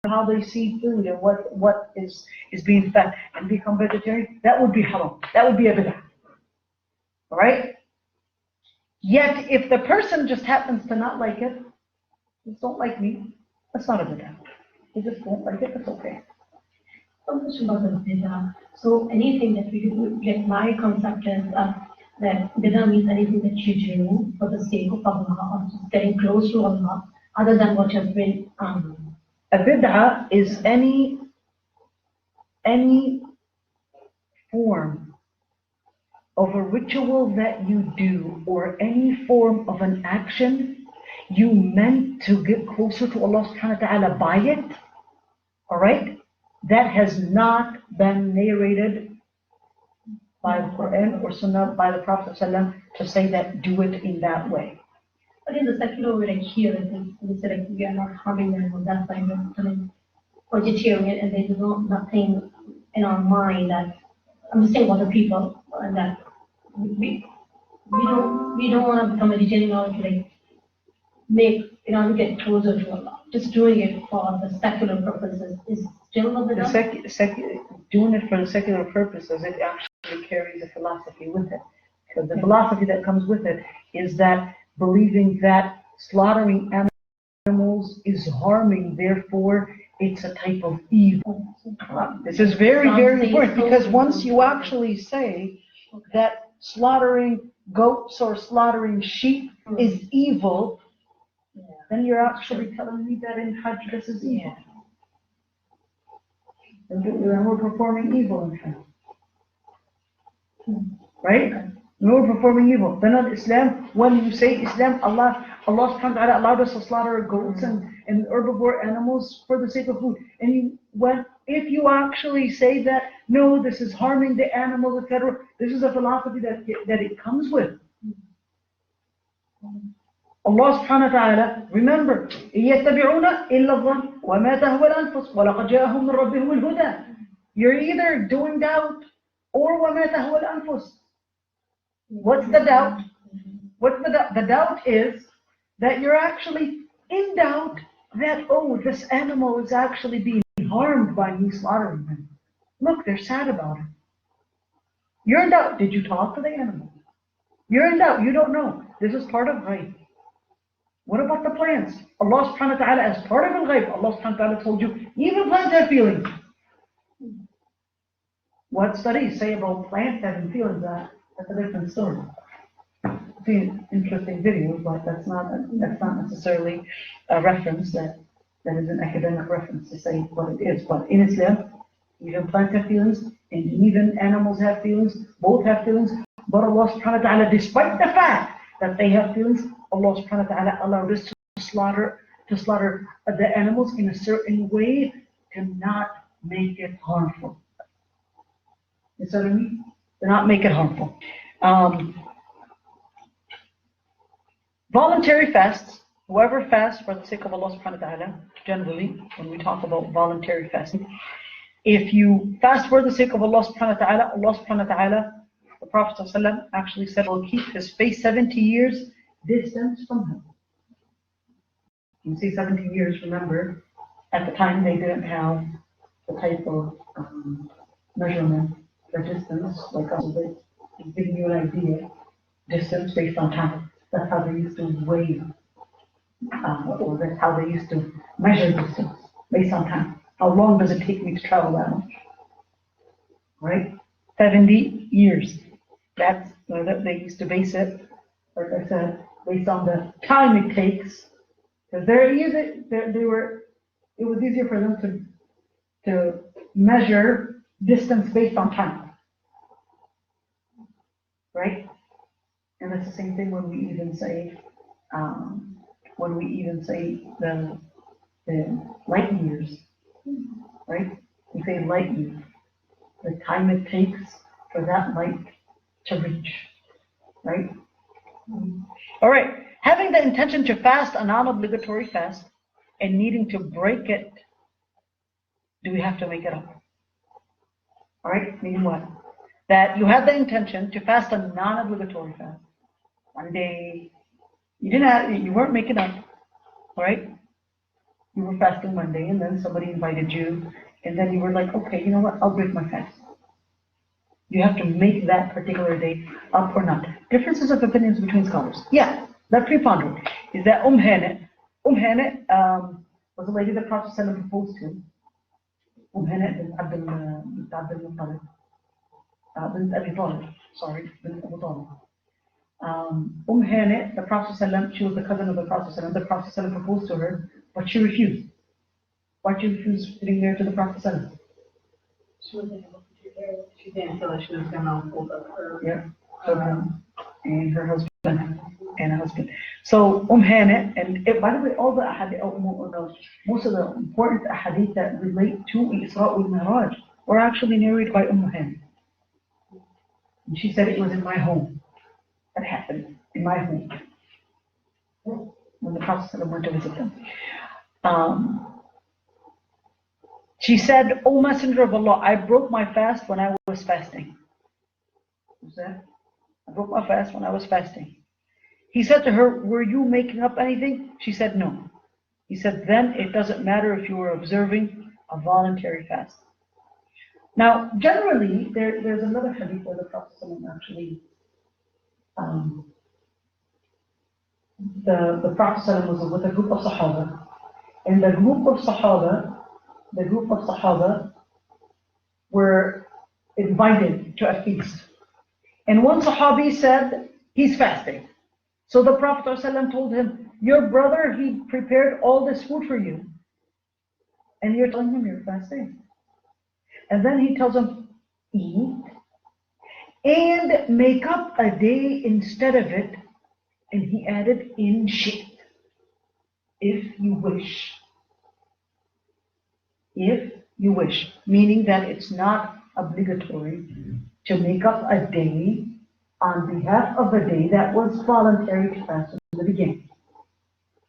how they see food and what is being fed and become vegetarian, that would be haram. That would be a bid'ah. Alright? Yet, if the person just happens to not like it, just don't like meat, that's not a bid'ah. They just don't like it, that's okay.
So anything that we do, like my concept is that bid'ah means anything that you do for the sake of Allah or just getting close to Allah, other than what has been.
A bid'ah is any form of a ritual that you do or any form of an action you meant to get closer to Allah subhanahu wa ta'ala by it, alright? That has not been narrated by the Quran or Sunnah by the Prophet ﷺ to say that do it in that way.
But in the secular way, like here, we say like we are not harming them, that's why we're vegetarian, and there's nothing in our mind that I'm just saying other people that we don't want to become vegetarian or to like make to get closer to Allah. Just doing it for the secular purposes is still a bid'ah.
Doing it for the secular purposes, it actually carries a philosophy with it. Because the philosophy that comes with it is that believing that slaughtering animals is harming, therefore it's a type of evil. This is very, very important because once you actually say that slaughtering goats or slaughtering sheep is evil, then you're actually telling me that in Hajj this is evil. And we're performing evil in Hajj. Right? We're performing evil. Then in Islam, when you say Islam, Allah subhanahu wa ta'ala allowed us to slaughter goats and herbivore animals for the sake of food. And if you actually say that, no, this is harming the animals, etc., this is a philosophy that it comes with. Allah subhanahu wa ta'ala, remember, يَتَّبِعُونَ إِلَّا الظَّنَّ وَمَا تَهْوَى الْأَنفُسُ وَلَقَدْ جَاءَهُم مِّن رَّبِّهِمُ الْهُدَى. You're either doing doubt or وَمَا تَهْوَى الْأَنفُسُ. What's the doubt? What's the doubt? The doubt is that you're actually in doubt that, oh, this animal is actually being harmed by me slaughtering them. Look, they're sad about it. You're in doubt. Did you talk to the animal? You're in doubt. You don't know. This is part of ghaib. What about the plants? Allah subhanahu wa ta'ala, as part of al-ghaib, Allah subhanahu wa ta'ala told you, even plants have feelings. What studies say about plants having feelings? That's a different story. It's an interesting video, but that's not necessarily a reference that is an academic reference to say what it is. But in Islam, even plants have feelings, and even animals have feelings. Both have feelings. But Allah subhanahu wa ta'ala, despite the fact that they have feelings, Allah subhanahu wa ta'ala allowed us to slaughter the animals in a certain way to not make it harmful. You see what I mean? To not make it harmful. Voluntary fasts. Whoever fasts for the sake of Allah subhanahu wa ta'ala, generally, when we talk about voluntary fasting, if you fast for the sake of Allah subhanahu wa ta'ala, the Prophet ﷺ actually said, will keep his face 70 years distance from him. You can see 70 years, remember, at the time they didn't have the type of measurement for distance, like us, it's giving you an idea, distance based on time. That's how they used to weigh, or that's how they used to measure distance, based on time. How long does it take me to travel that much? Right? 70 years. That's they used to base it, like I said, based on the time it takes. Because it was easier for them to measure distance based on time. Right? And it's the same thing when we even say the light years. Right? We say light years. The time it takes for that light to reach. Right? All right. Having the intention to fast a non-obligatory fast and needing to break it, do we have to make it up? All right? Meaning what? That you had the intention to fast a non-obligatory fast. One day, you weren't making up. All right? You were fasting one day, and then somebody invited you, and then you were like, okay, you know what? I'll break my fast. You have to make that particular day up or not. Differences of opinions between scholars. Yeah, that preponderant is that Hani was a lady that Prophet ﷺ proposed to. Hani bint Abdul Muttalib. Bint Abi Talib. Sorry, bint Abu Talib. Hani, the Prophet ﷺ, she was the cousin of the Prophet ﷺ. The Prophet ﷺ proposed to her, but she refused. Why'd she refuse sitting there to the Prophet ﷺ?
She wasn't able to do that. She didn't feel like she was gonna hold up her.
Yeah. And her husband. So Hani, and by the way, all the ahadith, most of the important ahadith that relate to Isra wal Mi'raj were actually narrated by Hani. And she said it was in my home. That happened in my home when the Prophet went to visit them. She said, "O Messenger of Allah, I broke my fast when I was fasting." What's that? I broke my fast when I was fasting. He said to her, "Were you making up anything?" She said, "No." He said, "Then it doesn't matter if you were observing a voluntary fast." Now, generally, there's another hadith where the Prophet actually, the Prophet was with a group of Sahaba, and the group of Sahaba were invited to a feast. And one Sahabi said, he's fasting. So the Prophet ﷺ told him, your brother, he prepared all this food for you. And you're telling him you're fasting. And then he tells him, eat and make up a day instead of it. And he added, in shit, if you wish. If you wish, meaning that it's not obligatory to make up a day on behalf of a day that was voluntary to fast in the beginning.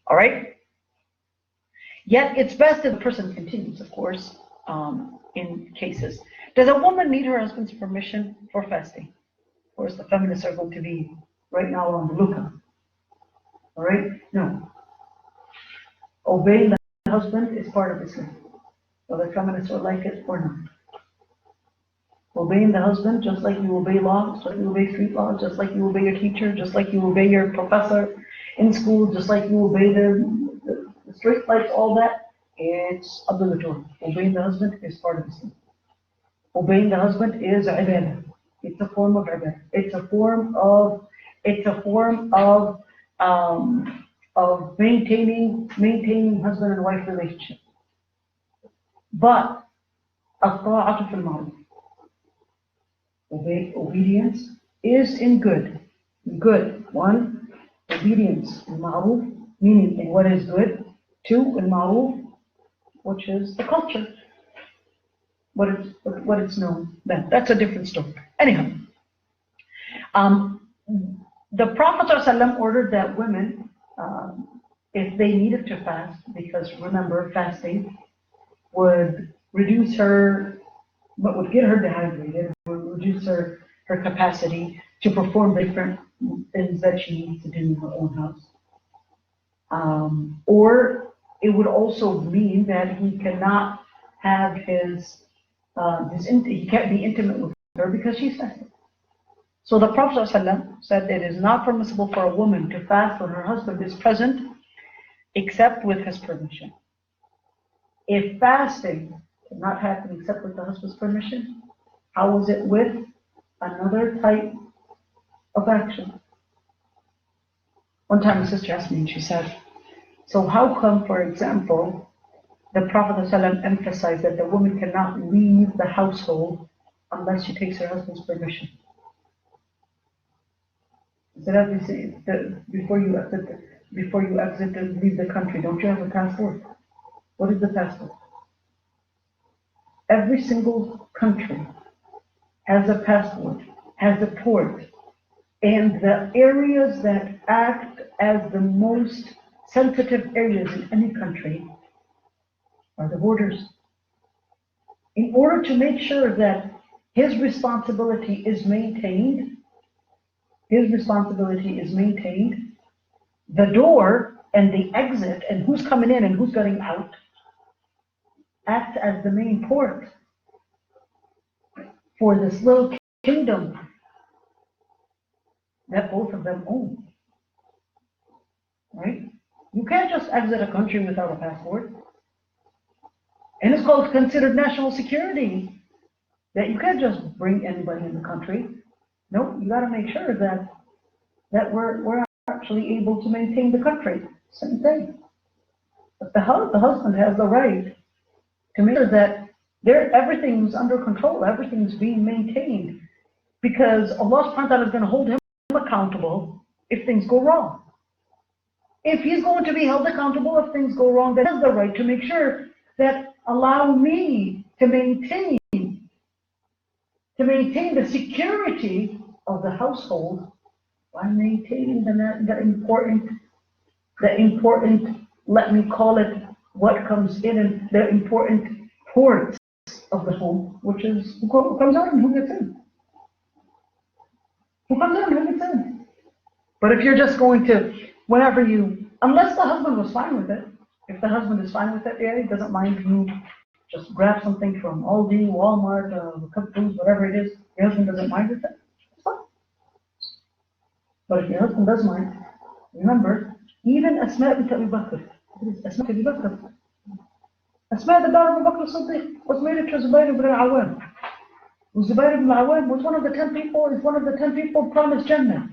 All right? Yet it's best if the person continues, of course, in cases. Does a woman need her husband's permission for fasting? Of course, the feminists are going to be right now on the lookout. All right? No. Obeying the husband is part of Islam. Whether feminists will like it or not. Obeying the husband just like you obey law, just like you obey street law, just like you obey your teacher, just like you obey your professor in school, just like you obey the street lights, all that, it's obligatory. Obeying the husband is part of Islam. Obeying the husband is ibadah. It's a form of ibadah. It's a form of maintaining husband and wife relationship. But الطاعة في المعروف. Obedience is in good. Good. One, obedience in ma'ruf, meaning in what is good. Two, in ma'ruf, which is the culture. What it's known. That's a different story. Anyhow, the Prophet ﷺ ordered that women, if they needed to fast, because remember, fasting would reduce her, but would get her dehydrated, would reduce her capacity to perform the different things that she needs to do in her own house. Or it would also mean that he cannot have he can't be intimate with her because she's fasting. So the Prophet ﷺ said it is not permissible for a woman to fast when her husband is present, except with his permission. If fasting cannot happen except with the husband's permission, how is it with another type of action? One time a sister asked me and she said, so how come, for example, the Prophet ﷺ emphasized that the woman cannot leave the household unless she takes her husband's permission? He said, before you exit and leave the country, don't you have a passport? What is the passport? Every single country has a passport, has a port, and the areas that act as the most sensitive areas in any country are the borders. In order to make sure that his responsibility is maintained, the door and the exit and who's coming in and who's getting out act as the main port for this little kingdom that both of them own. Right? You can't just exit a country without a passport. And it's considered national security. That you can't just bring anybody in the country. No, you got to make sure that we're actually able to maintain the country. Same thing. But the husband has the right to make sure that everything's under control, everything's being maintained, because Allah subhanahu wa ta'ala is going to hold him accountable if things go wrong. If he's going to be held accountable if things go wrong, then he has the right to make sure that allow me to maintain the security of the household by maintaining the important, let me call it, what comes in and the important ports of the home, which is who comes out and who gets in. Who comes out and who gets in. But if you're just going to, unless the husband was fine with it, if the husband is fine with it, yeah, he doesn't mind you just grab something from Aldi, Walmart, Cup Foods, whatever it is, your husband doesn't mind with it, it's fine. But if your husband does mind, remember, even Asma bint Abi Bakr, Asma the daughter of Abu Bakr as-Siddiq, was married to Zubayr ibn al-Awwam. Zubayr ibn al-Awwam was one of the 10 people promised Jannah.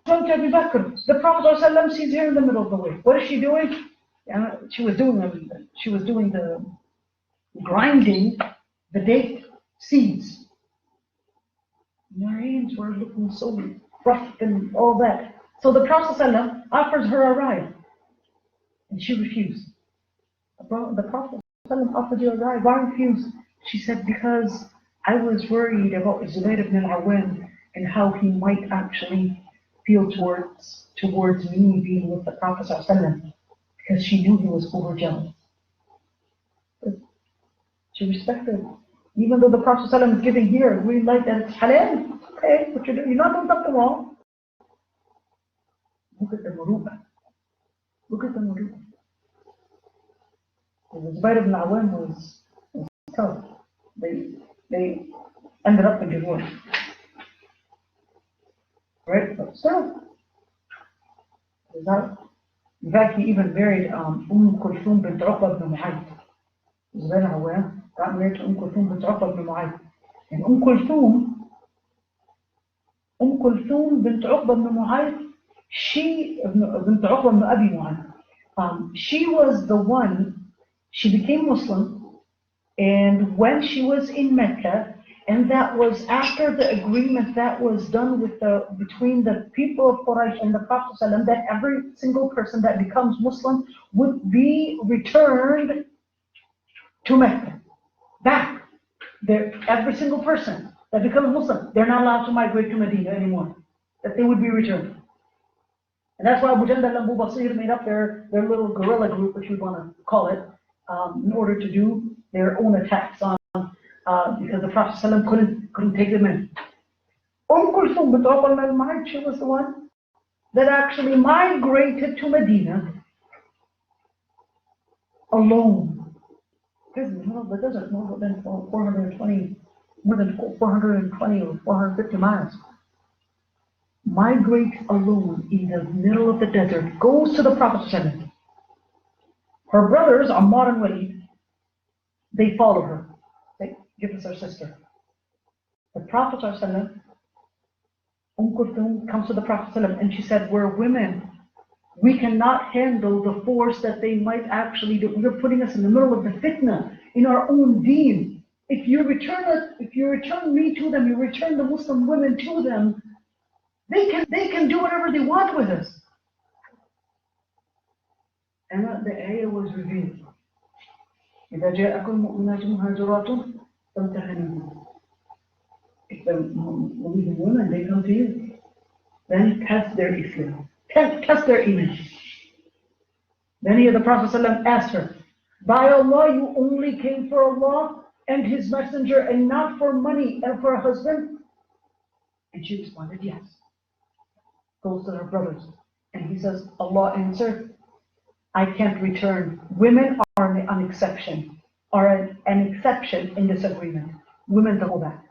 Abi Bakr, the Prophet ﷺ sees her in the middle of the way. What is she doing? She was doing the grinding the date seeds. And her hands were looking so rough and all that. So the Prophet ﷺ offers her a ride, and she refused. The Prophet ﷺ offered you a ride. Why refuse? She said, because I was worried about Zubayr ibn al-Awwam and how he might actually feel towards me being with the Prophet ﷺ, because she knew he was overjealous. She respected, even though the Prophet ﷺ is giving here a green light that it's halal, okay, but you're not doing something wrong. Look at the muruba. The Zubayr ibn Awwam was tough. ended up in divorce. Right? But still, in fact, he even married Kulthum bint Uqba ibn Mu'ayth. Zubayr al-Awwam got married to Kulthum bint Uqba ibn Mu'ayth. And Kulthum bint Uqba ibn Mu'ayth, bint Uqba ibn Abi Mu'ayth, she was the one, she became Muslim, and when she was in Mecca, and that was after the agreement that was done between the people of Quraysh and the Prophet ﷺ, that every single person that becomes Muslim would be returned to Mecca, back. Every single person that becomes Muslim, they're not allowed to migrate to Medina anymore, that they would be returned. And that's why Abu Jandal and Abu Basir made up their little guerrilla group, if you want to call it, in order to do their own attacks on, because the Prophet ﷺ couldn't take them in. Kulthum bint Uqba ibn Mu'ayth, she was the one that actually migrated to Medina alone. Because in the middle of the desert, more than 420 or 450 miles. Migrates alone in the middle of the desert, goes to the Prophet ﷺ. Her brothers, Ammar and Walid, they follow her. They give us our sister. The Prophet ﷺ, Kulthum comes to the Prophet ﷺ, and she said, we're women. We cannot handle the force that they might actually do. You're putting us in the middle of the fitna in our own deen. If you return me to them, you return the Muslim women to them, they can do whatever they want with us. And the ayah was revealed. إِذَا جَاءَكُمْ مُؤْمِنَاتٌ مُهَاجِرَاتٌ فَامْتَحِنُوهُنَّ. If the believing women, they come to you, then test their Islam. Test their iman. Then here the Prophet ﷺ asked her, by Allah, you only came for Allah and His Messenger and not for money and for a husband? And she responded, yes. Goes to her brothers. And he says, Allah answered, I can't return. Women are an exception, in this agreement. Women don't go back.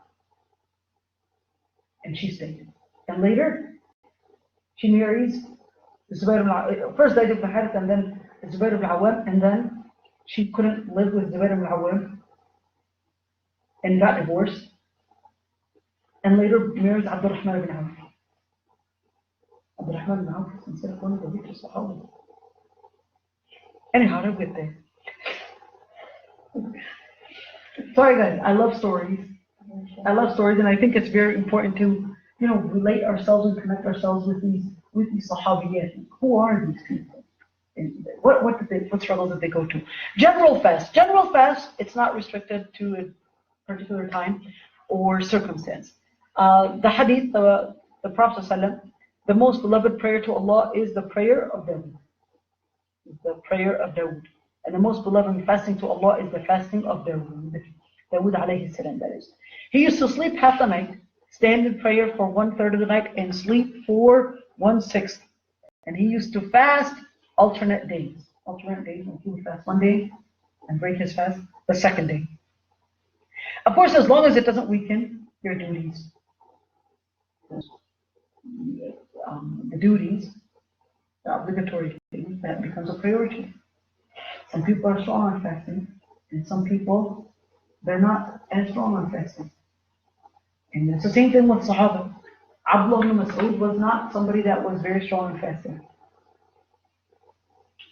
And she stayed. And later, she marries Zubayr ibn first Zayd ibn Harith and then Zubayr ibn Awwam, and then she couldn't live with Zubayr ibn Awwam and got divorced. And later marries Abdurrahman ibn Awf. Abdurrahman ibn Awf is considered one of the richest Sahaba. Anyhow, I'll get there. Sorry guys, I love stories. And I think it's very important to, relate ourselves and connect ourselves with these Sahabiyat. Who are these people? And what struggles did they go to? General fast, it's not restricted to a particular time or circumstance. The hadith, the Prophet ﷺ, the most beloved prayer to Allah is the prayer of Dawood. And the most beloved fasting to Allah is the fasting of Dawood alayhi salam, that is. He used to sleep half the night, stand in prayer for 1/3 of the night, and sleep for 1/6. And he used to fast alternate days. When he would fast one day and break his fast the second day. Of course, as long as it doesn't weaken your duties. The duties, the obligatory things, that becomes a priority. Some people are strong on fasting, and some people, they're not as strong on fasting. And it's the same thing with Sahaba. Abdullah ibn Mas'ud was not somebody that was very strong in fasting.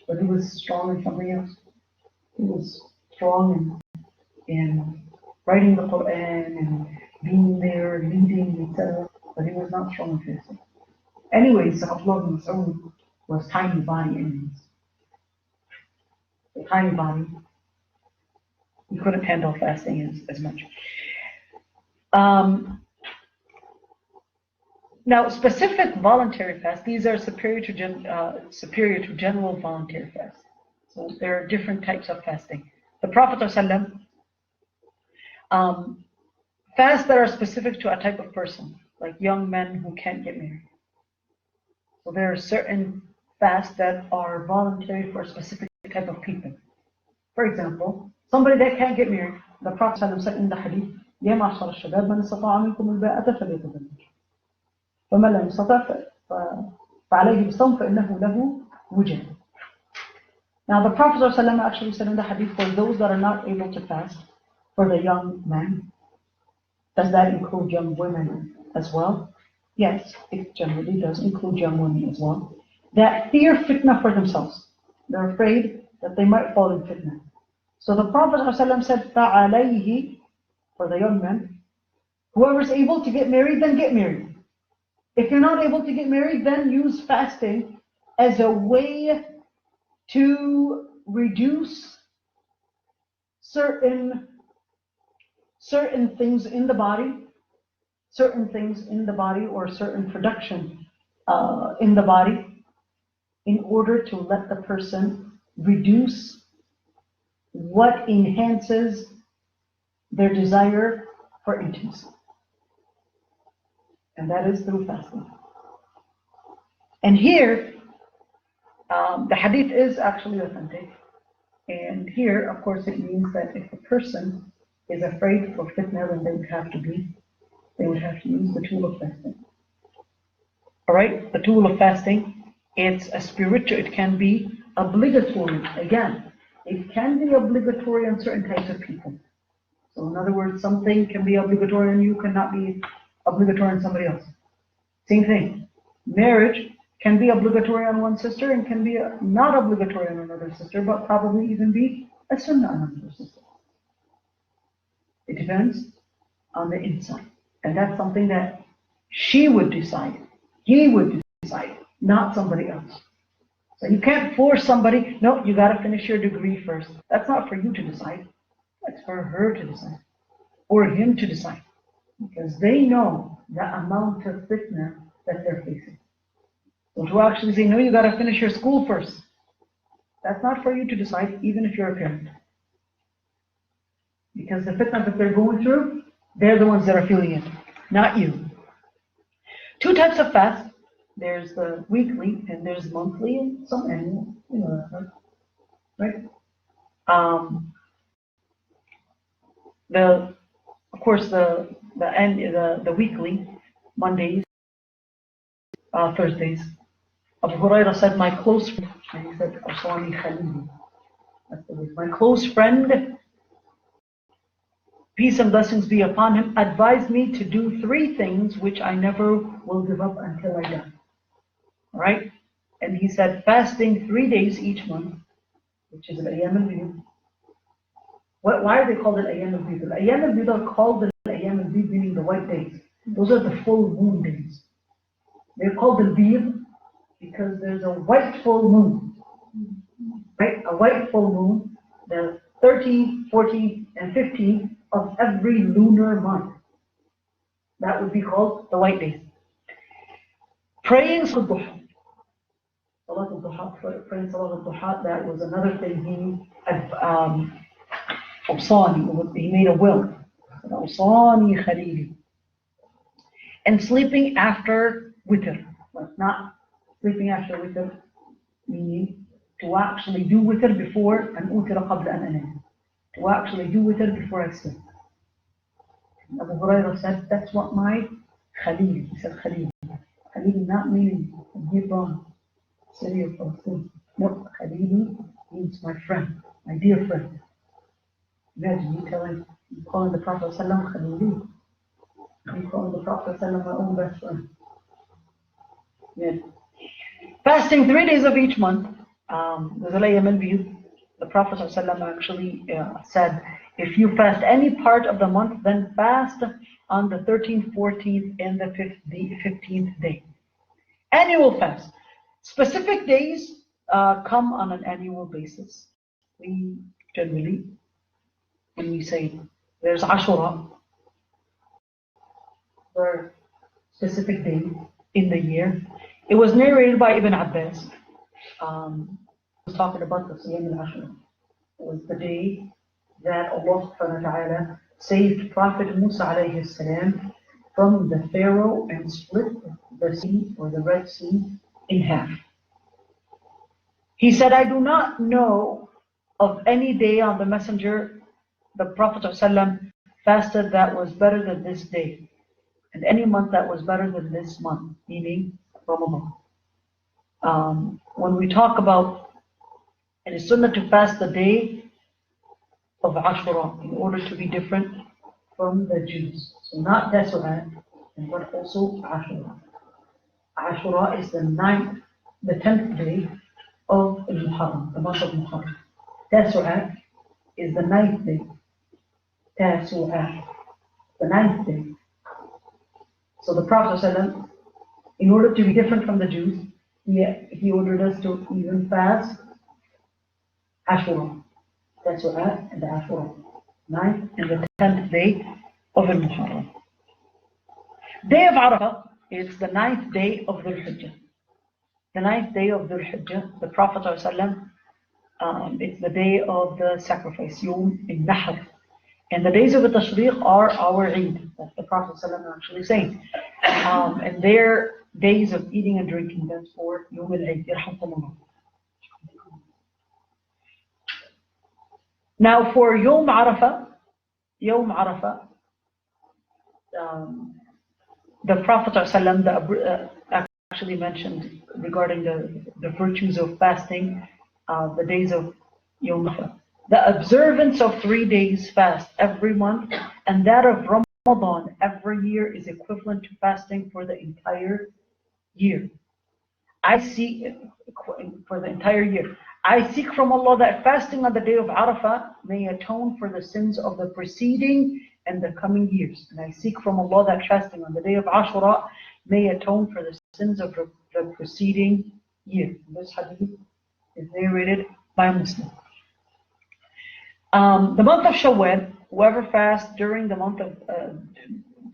But he was strong in something else. He was strong in writing the Quran and being there, leading, etc. But he was not strong in fasting. Anyways, Abdullah ibn Mas'ud was tiny body enemies. A tiny body. He couldn't handle fasting as much. Now, specific voluntary fast, these are superior to general voluntary fast. So there are different types of fasting. The Prophet ﷺ, fasts that are specific to a type of person, like young men who can't get married. So there are certain fasts that are voluntary for a specific type of people. For example, somebody that can't get married, the Prophet ﷺ said in the hadith, يا معشر الشباب من استطاع منكم الباءة فليتزوج فمن لم يستطع فعليه بالصوم فإنه له وجه. Now the Prophet ﷺ actually said in the hadith, for those that are not able to fast, for the young men, does that include young women as well? Yes, it generally does include young women as well. That fear fitna for themselves. They're afraid that they might fall in fitna. So the Prophet ﷺ said, فَعَلَيْهِ, for the young men, whoever is able to get married, then get married. If you're not able to get married, then use fasting as a way to reduce certain things in the body, or certain production in the body, in order to let the person reduce what enhances their desire for intimacy. And that is through fasting. And here, the hadith is actually authentic. And here, of course, it means that if a person is afraid for fitna, then they would have to use the tool of fasting. All right, the tool of fasting, it's a spiritual, it can be obligatory. Again, it can be obligatory on certain types of people. So in other words, something can be obligatory on you, cannot be obligatory on somebody else. Same thing. Marriage can be obligatory on one sister and can be not obligatory on another sister, but probably even be a sunnah on another sister. It depends on the inside. And that's something that she would decide, he would decide, not somebody else. So you can't force somebody, no, you got to finish your degree first. That's not for you to decide. That's for her to decide, or him to decide. Because they know the amount of fitna that they're facing. So to actually say, no, you got to finish your school first. That's not for you to decide, even if you're a parent. Because the fitna that they're going through, they're the ones that are feeling it, not you. Two types of fast. There's the weekly and there's monthly and some annual. You know that, right? Of course, the weekly, Mondays, Thursdays. Abu Hurairah said, my close friend, and he said, Aswani Khalili. That's the word. My close friend, peace and blessings be upon him, advised me to do 3 things which I never will give up until I die. All right? And he said, fasting 3 days each month, which is al-Ayyam al-Bid. Why are they called al-Ayyam al-Bid? Al-Ayyam al-Bid are called al-Ayyam al-Bid, meaning the white days. Those are the full moon days. They're called al-Bid because there's a white full moon. Right? A white full moon, the 13, 14, and 15 of every lunar month. That would be called the white days. Praying Salat al-Duha, praying Salat al-Duha, that was another thing he he made a will. Awsani Khalili. And sleeping after witr, not sleeping after witr, meaning to actually do witr before an utira qabla an anam. To actually do witr before I sleep. Abu Hurairah said, that's what my Khalil, he said Khalil. Khalil not meaning Hebron, city of Palestine. No, Khalil means my friend, my dear friend. Imagine you calling the Prophet ﷺ Khalili. I'm calling the Prophet ﷺ my own best friend. Yeah. Fasting 3 days of each month. The Prophet ﷺ actually said, if you fast any part of the month, then fast on the 13th, 14th, and the 15th day. Annual fast. Specific days come on an annual basis. We generally, when we say there's Ashura, for specific day in the year. It was narrated by Ibn Abbas. He was talking about the Siyam al-Ashura. It was the day that Allah subhanahu wa ta'ala saved Prophet Musa alayhi salam from the Pharaoh and split the sea, or the Red Sea, in half. He said, I do not know of any day on the Messenger, the Prophet ﷺ, fasted that was better than this day, and any month that was better than this month, meaning Ramadan. When we talk about, it is sunnah to fast the day of Ashura in order to be different from the Jews. So not Tasu'ah, but also Ashura. Ashura is the 10th day of Muharram, the month of Muharram. Tasu'ah is the 9th day. Tasu'ah, the 9th day. So the Prophet ﷺ, in order to be different from the Jews, he ordered us to even fast Ashura. Tasu'ah and the Ashura, 9th and the 10th day of Muharram. Day of Arafah is the 9th day of Dhul Hijjah. The 9th day of Dhul Hijjah, the Prophet ﷺ, it's the day of the sacrifice, Yom al-Nahr. And the days of the Tashriq are our Eid, that's the Prophet ﷺ actually saying. And their days of eating and drinking, that's for Yom al-Eid. Now for Yom Arafah, the Prophet ﷺ actually mentioned regarding the virtues of fasting, the days of Yom Arafah. The observance of 3 days fast every month and that of Ramadan every year is equivalent to fasting for the entire year. I seek from Allah that fasting on the day of Arafah may atone for the sins of the preceding and the coming years. And I seek from Allah that fasting on the day of Ashura may atone for the sins of the preceding year. This hadith is narrated by a Muslim. The month of Shawwal, whoever fasts during the month of,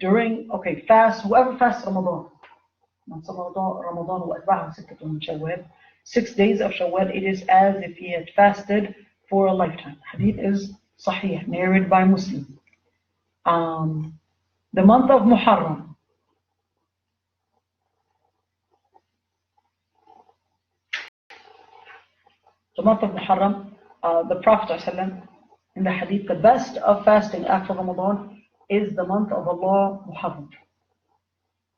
whoever fasts Ramadan. Ramadan 6 days of Shawwal, it is as if he had fasted for a lifetime. Hadith is Sahih, narrated by Muslim. The month of Muharram. The month of Muharram, the Prophet ﷺ, in the hadith, the best of fasting after Ramadan is the month of Allah, Muharram.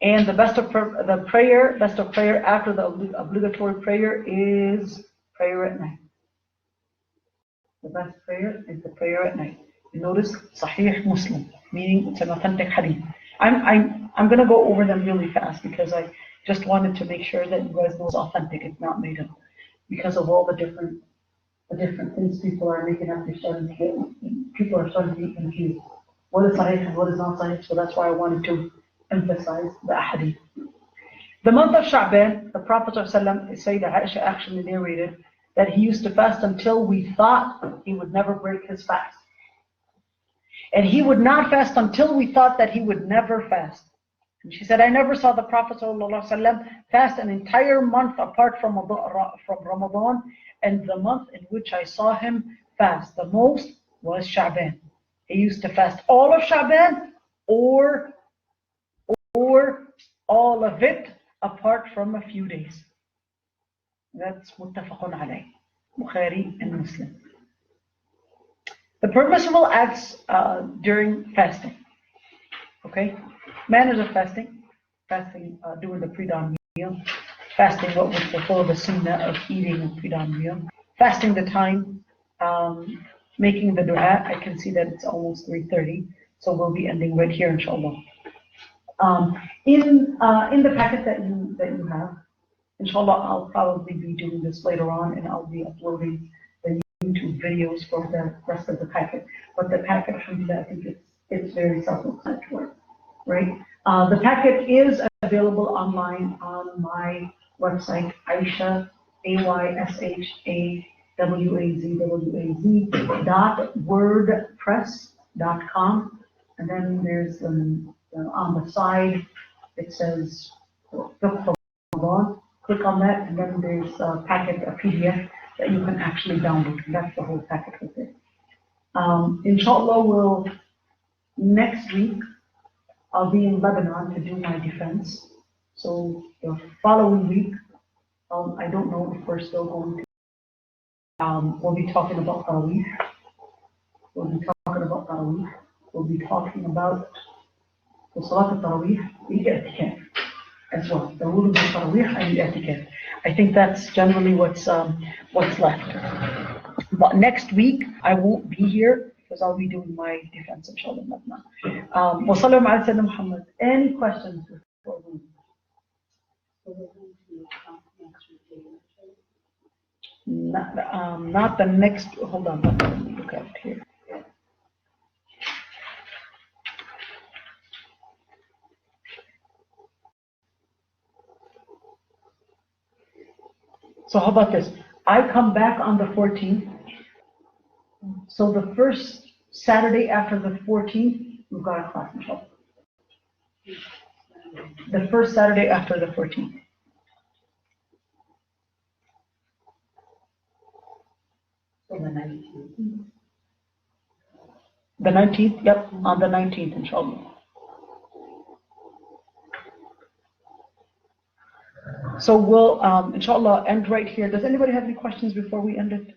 And the best of prayer after the obligatory prayer is prayer at night. The best prayer is the prayer at night. You notice Sahih Muslim, meaning it's an authentic hadith. I'm going to go over them really fast because I just wanted to make sure that you guys know it's authentic, it's not made up. Because of all the different things people are making up, people are starting to get confused. What is Sahih and what is not Sahih? So that's why I wanted to emphasize the hadith. The month of Sha'ban, the Prophet ﷺ, Sayyidah Aysha actually narrated that he used to fast until we thought he would never break his fast. And he would not fast until we thought that he would never fast. And she said, I never saw the Prophet ﷺ fast an entire month apart from Ramadan, and the month in which I saw him fast the most was Sha'ban. He used to fast all of Sha'ban or all of it apart from a few days. That's muttafaqun alayh, Bukhari and Muslim. The permissible acts during fasting. Okay, manners of fasting during the pre-dawn meal, fasting what would fulfill the sunnah of eating a pre-dawn meal, fasting the time, making the dua. I can see that it's almost 3:30, so we'll be ending right here, inshallah. In the packet that you have, inshallah, I'll probably be doing this later on, and I'll be uploading the YouTube videos for the rest of the packet. But the packet, alhamdulillah, I think it's very self-explanatory, right? The packet is available online on my website, Aysha, AYSHAWAZWAZ.wordpress.com, and then there's on the side it says Fiqh of Ramadan. Click on that, and then there's a packet, a PDF that you can actually download, and that's the whole packet with it. Inshallah, next week I'll be in Lebanon to do my defense. So the following week, I don't know if we're still going to. We'll be talking about Tarawih. we'll be talking about the Salat al-Tarawih, the i'tikaf as well. The rule of the Tarawih and the i'tikaf. I think that's generally what's left. But next week, I won't be here because I'll be doing my defense, inshallah. Wasallam ala Sayyidina Muhammad. Any questions before we? Not the next, hold on, let me look at it here. So how about this? I come back on the 14th. So the first Saturday after the 14th, we've got a class, inshallah. The first Saturday after the 14th.
So the 19th.
The 19th, yep, on the 19th, inshallah. So we'll, inshallah, end right here. Does anybody have any questions before we end it?